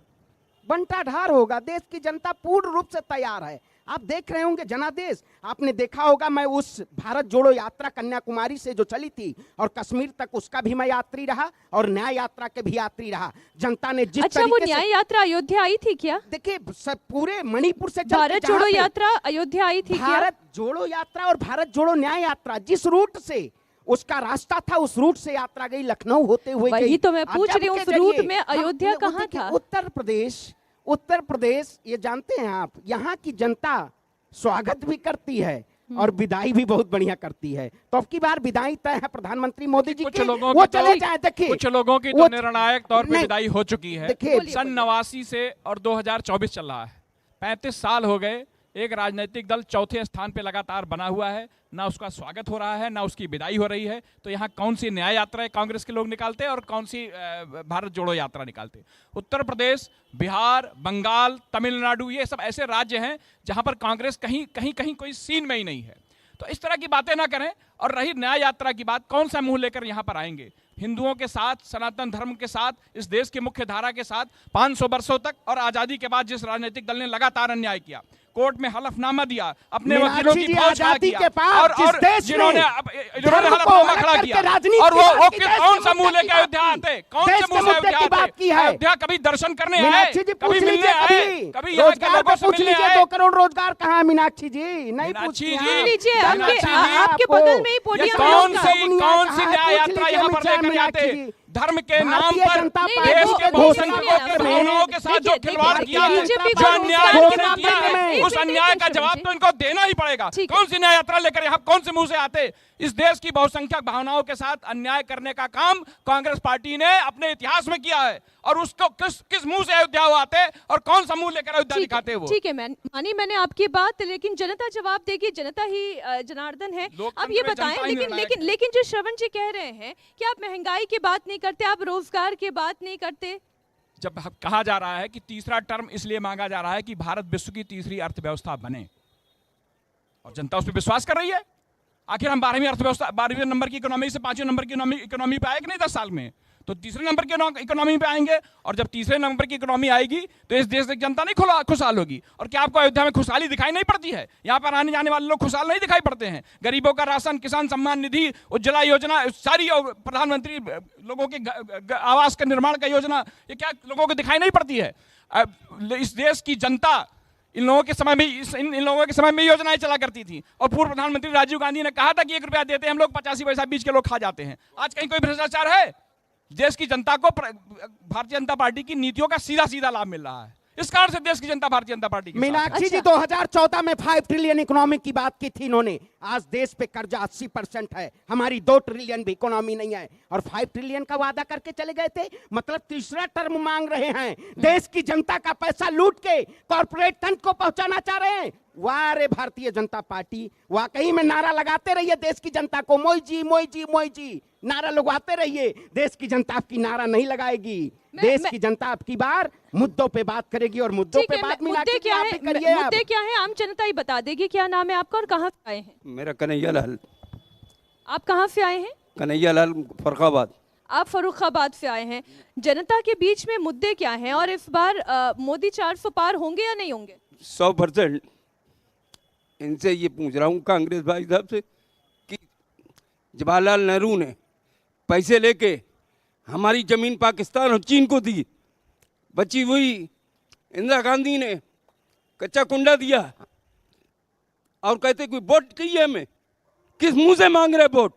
बंटाढार होगा। देश की जनता पूर्ण रूप से तैयार है। आप देख रहे होंगे जनादेश, आपने देखा होगा, मैं उस भारत जोड़ो यात्रा कन्याकुमारी से जो चली थी और कश्मीर तक, उसका भी मैं यात्री रहा और न्याय यात्रा के भी यात्री रहा। जनता ने जिस अच्छा, वो न्याय यात्रा अयोध्या आई थी क्या? देखिए, सब पूरे मणिपुर से भारत जोड़ो यात्रा अयोध्या आई थी क्या? भारत जोड़ो यात्रा और भारत जोड़ो न्याय यात्रा जिस रूट से उसका रास्ता था, उस रूट से यात्रा गई, लखनऊ होते हुए गई। वही तो मैं पूछ रही हूँ, उस रूट में अयोध्या कहाँ था? उत्तर प्रदेश, ये जानते हैं आप, यहाँ की जनता स्वागत भी करती है और विदाई भी बहुत बढ़िया करती है। तो अब की बार विदाई तय है प्रधानमंत्री मोदी जी की, वो चले जाए। देखिए, कुछ लोगों की तो निर्णायक तौर पे विदाई हो चुकी है। देखिए, सन 89 से और 2024 चल रहा है, 35 साल हो गए। एक राजनीतिक दल चौथे स्थान पे लगातार बना हुआ है, ना उसका स्वागत हो रहा है, ना उसकी विदाई हो रही है। तो यहाँ कौन सी न्याय यात्राएं कांग्रेस के लोग निकालते हैं और कौन सी भारत जोड़ो यात्रा निकालते हैं? उत्तर प्रदेश, बिहार, बंगाल, तमिलनाडु, ये सब ऐसे राज्य हैं जहाँ पर कांग्रेस कहीं कहीं कहीं कोई सीन में ही नहीं है। तो इस तरह की बातें ना करें। और रही न्याय यात्रा की बात, कौन सा मुंह लेकर यहाँ पर आएंगे? हिंदुओं के साथ, सनातन धर्म के साथ, इस देश की मुख्य धारा के साथ 500 वर्षों तक और आजादी के बाद जिस राजनीतिक दल ने लगातार अन्याय किया, कोर्ट में हलफनामा दिया, अपने वकीलों की फौज खड़ा किया और जिन्होंने हलफनामा खड़ा किया, और वो कौन सा मुंह लेकर अयोध्या आते? कौन से मुंह से अयोध्या आते? अयोध्या कभी दर्शन करने आए, कभी मिलने आए, कभी यहाँ के लोगों से मिलने आए? 2 करोड़ रोजगार कहाँ मीनाक्षी जी? नहीं मीनाक्षी जी, आपके बगल में ही पोडियम है। कौन सी न्याय यात्रा यहाँ पर लेकर जाते? धर्म के नाम पर देश के बहुसंख्यकों के भावनाओं के साथ जो खिलवाड़ किया है, जो अन्याय किया है, हैं। उस अन्याय का जवाब तो इनको देना ही पड़ेगा। कौन सी न्याय यात्रा लेकर यहाँ कौन से मुंह से आते? इस देश की बहुसंख्यक भावनाओं के साथ अन्याय करने का काम कांग्रेस पार्टी ने अपने इतिहास में किया है, और उसको किस मुंह से अयोध्या आते और कौन सा मुंह लेकर अयोध्या दिखाते वो। ठीक है, मानी मैंने आपकी बात, लेकिन जनता जवाब देगी, जनता ही जनार्दन है। अब ये बताएं, लेकिन जो श्रवण जी कह रहे हैं कि आप महंगाई की बात नहीं करते, आप रोजगार की बात नहीं करते। जब कहा जा रहा है कि तीसरा टर्म इसलिए मांगा जा रहा है कि भारत विश्व की तीसरी अर्थव्यवस्था बने, और जनता उस पर विश्वास कर रही है। आखिर हम 12वें नंबर की इकोनॉमी से 5वें नंबर की इकोनॉमी पे आए कि नहीं 10 साल में, तो तीसरे नंबर की इकोनॉमी पे आएंगे, और जब तीसरे नंबर की इकोनॉमी आएगी तो इस देश की जनता नहीं खुशहाल होगी। और क्या आपको अयोध्या में खुशहाली दिखाई नहीं पड़ती है? यहाँ पर आने जाने वाले लोग खुशहाल नहीं दिखाई पड़ते हैं? गरीबों का राशन, किसान सम्मान निधि, उज्ज्वला योजना, सारी प्रधानमंत्री लोगों के आवास का निर्माण का योजना, ये क्या लोगों को दिखाई नहीं पड़ती है? इस देश की जनता इन लोगों के समय में योजनाएं चला करती थी, और पूर्व प्रधानमंत्री राजीव गांधी ने कहा था कि 1 रुपया देते हैं हम लोग, 85 पैसा बीच के लोग खा जाते हैं। आज कहीं कोई भ्रष्टाचार है? देश की जनता को भारतीय जनता पार्टी की नीतियों का सीधा सीधा लाभ मिल रहा है। इस कारण से देश की जनता भारतीय जनता पार्टी की। मीनाक्षी जी 2014 में 5 ट्रिलियन इकोनॉमी की बात की थी इन्होंने। आज देश पे कर्जा 80% है, हमारी 2 ट्रिलियन भी इकोनॉमी नहीं है, और 5 ट्रिलियन का वादा करके चले गए थे। मतलब तीसरा टर्म मांग रहे हैं, देश की जनता का पैसा लूट के कॉर्पोरेट तंत्र को पहुंचाना चाह रहे हैं। वाह रे भारतीय जनता पार्टी, वाकई में नारा लगाते रहिए देश की जनता को, मोई जी मोई जी मोई जी नारा लगवाते रहिए। देश की जनता आपकी नारा नहीं लगाएगी, देश की जनता आपकी बार मुद्दों पे बात करेगी, और मुद्दों पे बात मुद्दे क्या है आम जनता ही बता देगी। क्या नाम है आपका और कहाँ से आए हैं? मेरा कन्हैया लाल। आप कहाँ से आए हैं? कन्हैया लाल, फर्रुखाबाद। आप फर्रुखाबाद से आए हैं। जनता के बीच में मुद्दे क्या हैं, और इस बार मोदी 400 पार होंगे या नहीं होंगे? 100%। इनसे ये पूछ रहा हूँ कांग्रेस भाई साहब से कि जवाहरलाल नेहरू ने पैसे लेके हमारी जमीन पाकिस्तान और चीन को दी, बची हुई इंदिरा गांधी ने कच्चा कुंडा दिया, और कहते कोई वोट चाहिए हमें। किस मुंह से मांग रहे वोट?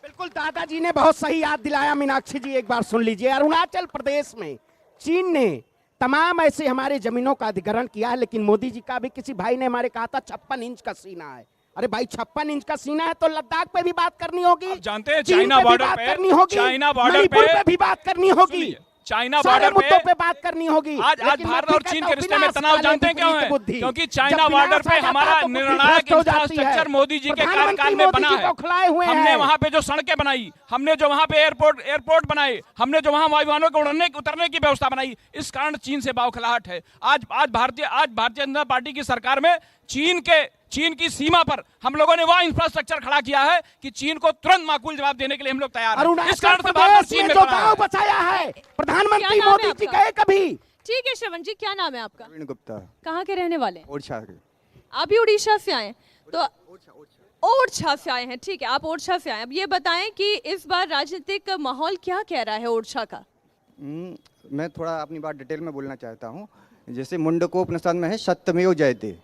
बिल्कुल दादाजी ने बहुत सही याद दिलाया। मीनाक्षी जी एक बार सुन लीजिए, अरुणाचल प्रदेश में चीन ने तमाम ऐसे हमारे जमीनों का अधिग्रहण किया है, लेकिन मोदी जी का भी किसी भाई ने हमारे कहा था 56 इंच का सीना है। अरे भाई 56 इंच का सीना है तो लद्दाख पे भी बात करनी होगी, जानते हैं चाइना बॉर्डर पे, मणिपुर पे भी बात करनी होगी, चाइना बॉर्डर पे बात करनी होगी। आज भारत और चीन के रिश्ते में तनाव जानते हैं क्यों है? क्योंकि चाइना बॉर्डर पे हमारा निर्णायक इंफ्रास्ट्रक्चर मोदी जी के कार्यकाल में बना है। हमने वहां पे जो सड़कें बनाई, हमने जो वहां पे एयरपोर्ट बनाए, हमने जो वहां वायुयानों के उतरने की व्यवस्था बनाई, इस कारण चीन से बौखलाहट है। आज भारतीय जनता पार्टी की सरकार में चीन की सीमा पर हम लोगों ने वह इंफ्रास्ट्रक्चर खड़ा किया है कि चीन को तुरंत माकूल जवाब देने के लिए हम लोग तैयार हैं। इस कारण से भारत चीन में गांव बचाया है प्रधानमंत्री मोदी जी गए कभी। ठीक है श्रवण जी, क्या नाम है आपका? प्रवीण गुप्ता। कहाँ के रहने वाले? ओरछा के। आप भी उड़ीसा से आए? तो ओरछा से आए हैं, ठीक है, आप ओरछा से आए। अब ये बताएं कि इस बार राजनीतिक माहौल क्या कह रहा है ओरछा का? मैं थोड़ा अपनी बात डिटेल में बोलना चाहता हूँ। जैसे मुंडकोपनिषद में है सत्यमेव जयते,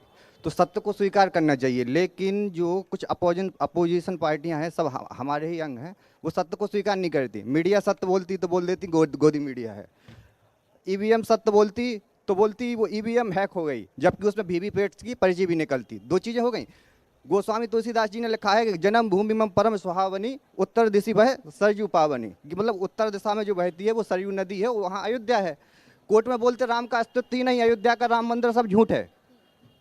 तो सत्य को स्वीकार करना चाहिए, लेकिन जो कुछ अपोजिशन पार्टियां हैं, सब हमारे ही अंग हैं, वो सत्य को स्वीकार नहीं करती। मीडिया सत्य बोलती तो बोल देती गोदी मीडिया है, ईवीएम सत्य बोलती तो बोलती वो ईवीएम हैक हो गई, जबकि उसमें वीवीपैट की पर्ची भी निकलती। 2 चीज़ें हो गई। गोस्वामी तुलसीदास जी ने लिखा है कि जन्म भूमि में परम सुहावनी, उत्तर दिशा बह सरयू पावनी, कि मतलब उत्तर दिशा में जो बहती है वो सरयू नदी है, वहाँ अयोध्या है। कोर्ट में बोलते राम का अस्तित्व ही नहीं, अयोध्या का राम मंदिर सब झूठ है।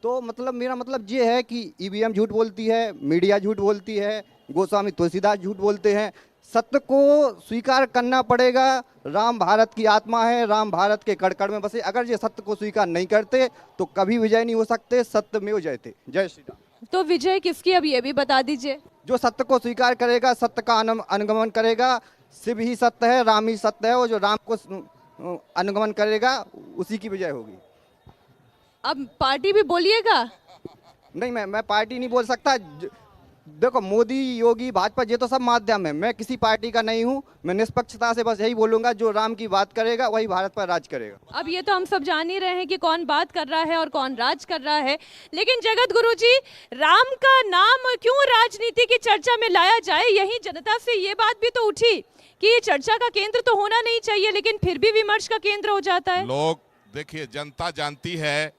तो मतलब मेरा मतलब ये है कि ईवीएम झूठ बोलती है, मीडिया झूठ बोलती है, गोस्वामी तुलसीदास झूठ बोलते हैं। सत्य को स्वीकार करना पड़ेगा। राम भारत की आत्मा है, राम भारत के कड़ कड़ में बसे। अगर ये सत्य को स्वीकार नहीं करते तो कभी विजय नहीं हो सकते। सत्य में हो जयते। जय श्री राम। तो विजय किसकी, अब ये भी बता दीजिए। जो सत्य को स्वीकार करेगा, सत्य का अनुगमन करेगा। शिव ही सत्य है, राम ही सत्य है, और जो राम को अनुगमन करेगा उसी की विजय होगी। अब पार्टी भी बोलिएगा? नहीं, मैं पार्टी नहीं बोल सकता। देखो, मोदी, योगी, भाजपा, ये तो सब माध्यम है। मैं किसी पार्टी का नहीं हूँ। मैं निष्पक्षता से बस यही बोलूंगा, जो राम की बात करेगा वही भारत पर राज करेगा। अब ये तो हम सब जान ही रहे हैं कि कौन बात कर रहा है और कौन राज कर रहा है, लेकिन जगत गुरु जी, राम का नाम क्यों राजनीति की चर्चा में लाया जाए? यही जनता से ये बात भी तो उठी कि ये चर्चा का केंद्र तो होना नहीं चाहिए, लेकिन फिर भी विमर्श का केंद्र हो जाता है। लोग देखिए, जनता जानती है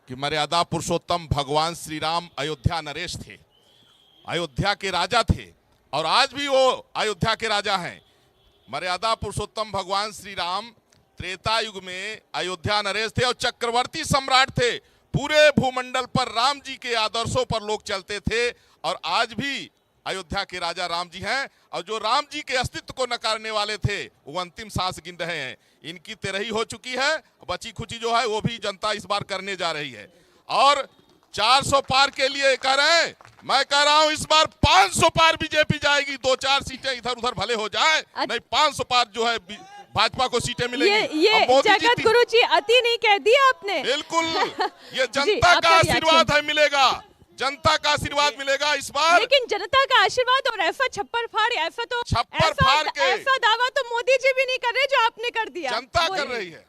कि मर्यादा पुरुषोत्तम भगवान श्री राम अयोध्या नरेश थे, अयोध्या के राजा थे और आज भी वो अयोध्या के राजा हैं। मर्यादा पुरुषोत्तम भगवान श्री राम त्रेता युग में अयोध्या नरेश थे और चक्रवर्ती सम्राट थे। पूरे भूमंडल पर राम जी के आदर्शों पर लोग चलते थे और आज भी अयोध्या के राजा राम जी हैं। और जो राम जी के अस्तित्व को नकारने वाले थे वो अंतिम सांस गिन रहे हैं। इनकी तेरही हो चुकी है, बची खुची जो है वो भी जनता इस बार करने जा रही है। और 400 पार के लिए कह रहे हैं, मैं कह रहा हूं इस बार 500 पार बीजेपी जाएगी। 2-4 सीटें इधर उधर भले हो जाए, नहीं 500 पार जो है भाजपा को सीटें मिलेंगी। ये जगत गुरु जी अति नहीं कह दिया आपने। बिल्कुल, ये जनता का आशीर्वाद है, मिलेगा, जनता का आशीर्वाद मिलेगा इस बार। लेकिन जनता का आशीर्वाद और ऐसा छप्पर फाड़, ऐसा तो छप्पर फाड़ के ऐसा दावा तो मोदी जी भी नहीं कर रहे जो आपने कर दिया। जनता कर रही है।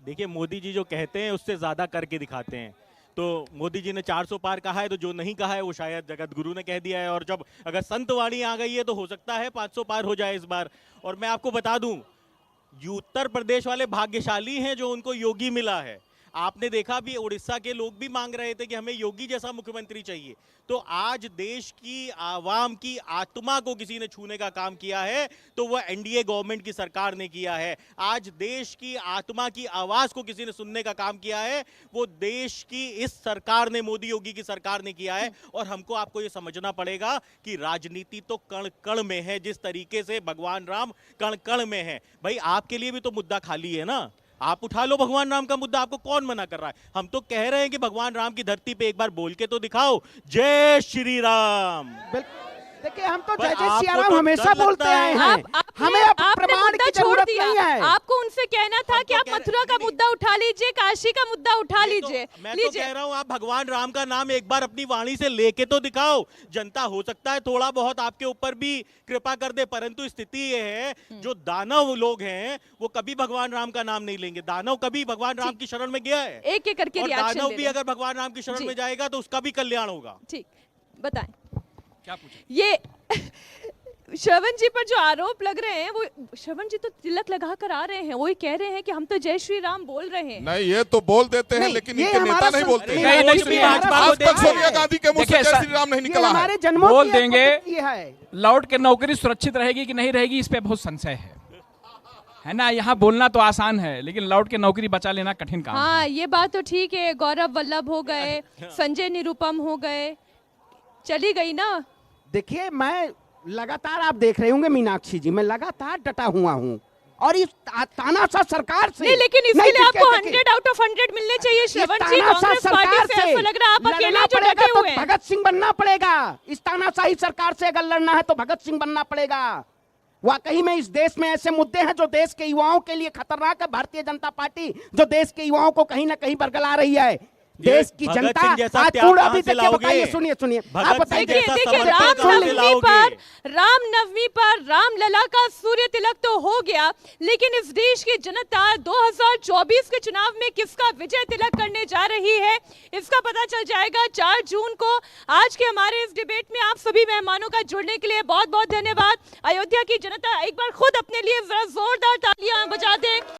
देखिए मोदी जी जो कहते हैं उससे ज्यादा करके दिखाते हैं। तो मोदी जी ने 400 पार कहा है, तो जो नहीं कहा है वो शायद जगत गुरु ने कह दिया है। और जब अगर संत वाणी आ गई है तो हो सकता है 500 पार हो जाए इस बार। और मैं आपको बता दूं, उत्तर प्रदेश वाले भाग्यशाली हैं जो उनको योगी मिला है। आपने देखा भी उड़ीसा के लोग भी मांग रहे थे कि हमें योगी जैसा मुख्यमंत्री चाहिए। तो आज देश की आवाम की आत्मा को किसी ने छूने का काम किया है तो वह एनडीए गवर्नमेंट की सरकार ने किया है। आज देश की आत्मा की आवाज को किसी ने सुनने का काम किया है, वो देश की इस सरकार ने, मोदी योगी की सरकार ने किया है। और हमको आपको ये समझना पड़ेगा कि राजनीति तो कण कण में है। जिस तरीके से भगवान राम कण कण में है, भाई आपके लिए भी तो मुद्दा खाली है ना, आप उठा लो भगवान राम का मुद्दा। आपको कौन मना कर रहा है? हम तो कह रहे हैं कि भगवान राम की धरती पे एक बार बोल के तो दिखाओ, जय श्री राम। देखिए हम तो जय जय सिया राम हमेशा बोलते आए हैं। हमें अब प्रमाण की जरूरत नहीं है। आपको उनसे कहना था कि आप मथुरा का मुद्दा उठा लीजिए, काशी का मुद्दा उठा लीजिए। मैं तो कह रहा हूं आप भगवान राम का नाम एक बार अपनी वाणी से लेके तो दिखाओ। जनता हो सकता है थोड़ा बहुत आपके ऊपर भी कृपा कर दे, परंतु स्थिति ये है जो दानव लोग हैं वो कभी भगवान राम का नाम नहीं लेंगे। दानव कभी भगवान राम की शरण में गया है? एक एक करके दानव भी अगर भगवान राम की शरण में जाएगा तो उसका भी कल्याण होगा। ठीक, बताएं क्या पूछा? ये श्रवण जी पर जो आरोप लग रहे हैं, वो श्रवण जी तो तिलक लगा कर आ रहे हैं, वो ही कह रहे हैं कि हम तो जय श्री राम बोल रहे हैं। नहीं, ये तो बोल देते हैं लेकिन इनके नेता नहीं बोलते। आज तक सोनिया गांधी के मुंह से जय श्री राम नहीं निकला है। बोल देंगे, लौट के नौकरी सुरक्षित रहेगी कि नहीं रहेगी इस पे बहुत संशय है ना। यहाँ बोलना तो आसान है लेकिन लौट के नौकरी बचा लेना कठिन काम। हाँ, ये बात तो ठीक है। गौरव वल्लभ हो गए, संजय निरुपम हो गए, चली गई ना। देखिए मैं लगातार, आप देख रहे होंगे मीनाक्षी जी, मैं लगातार डटा हुआ हूँ और इस तानाशाह सरकार से नहीं, लेकिन इसके लिए आपको 100 आउट ऑफ 100 मिलने चाहिए श्रवण जी। कांग्रेस पार्टी से ऐसा लग रहा है आप अकेले जो डटे हुए हैं। भगत सिंह बनना पड़ेगा। इस तानाशाही सरकार से अगर लड़ना है तो भगत सिंह बनना पड़ेगा। वाकई में इस देश में ऐसे मुद्दे हैं जो देश के युवाओं के लिए खतरनाक है। भारतीय जनता पार्टी जो देश के युवाओं को कहीं ना कहीं बरगला रही है। देश की जनता आज पूरा भी बताइए, सुनिए आप बताइए। देखिए रामनवमी पर रामलला का सूर्य तिलक तो हो गया, लेकिन इस देश की जनता 2024 के चुनाव में किसका विजय तिलक करने जा रही है इसका पता चल जाएगा 4 जून को। आज के हमारे इस डिबेट में आप सभी मेहमानों का जुड़ने के लिए बहुत बहुत धन्यवाद। अयोध्या की जनता एक बार खुद अपने लिए जरा जोरदार तालियां बजा दें।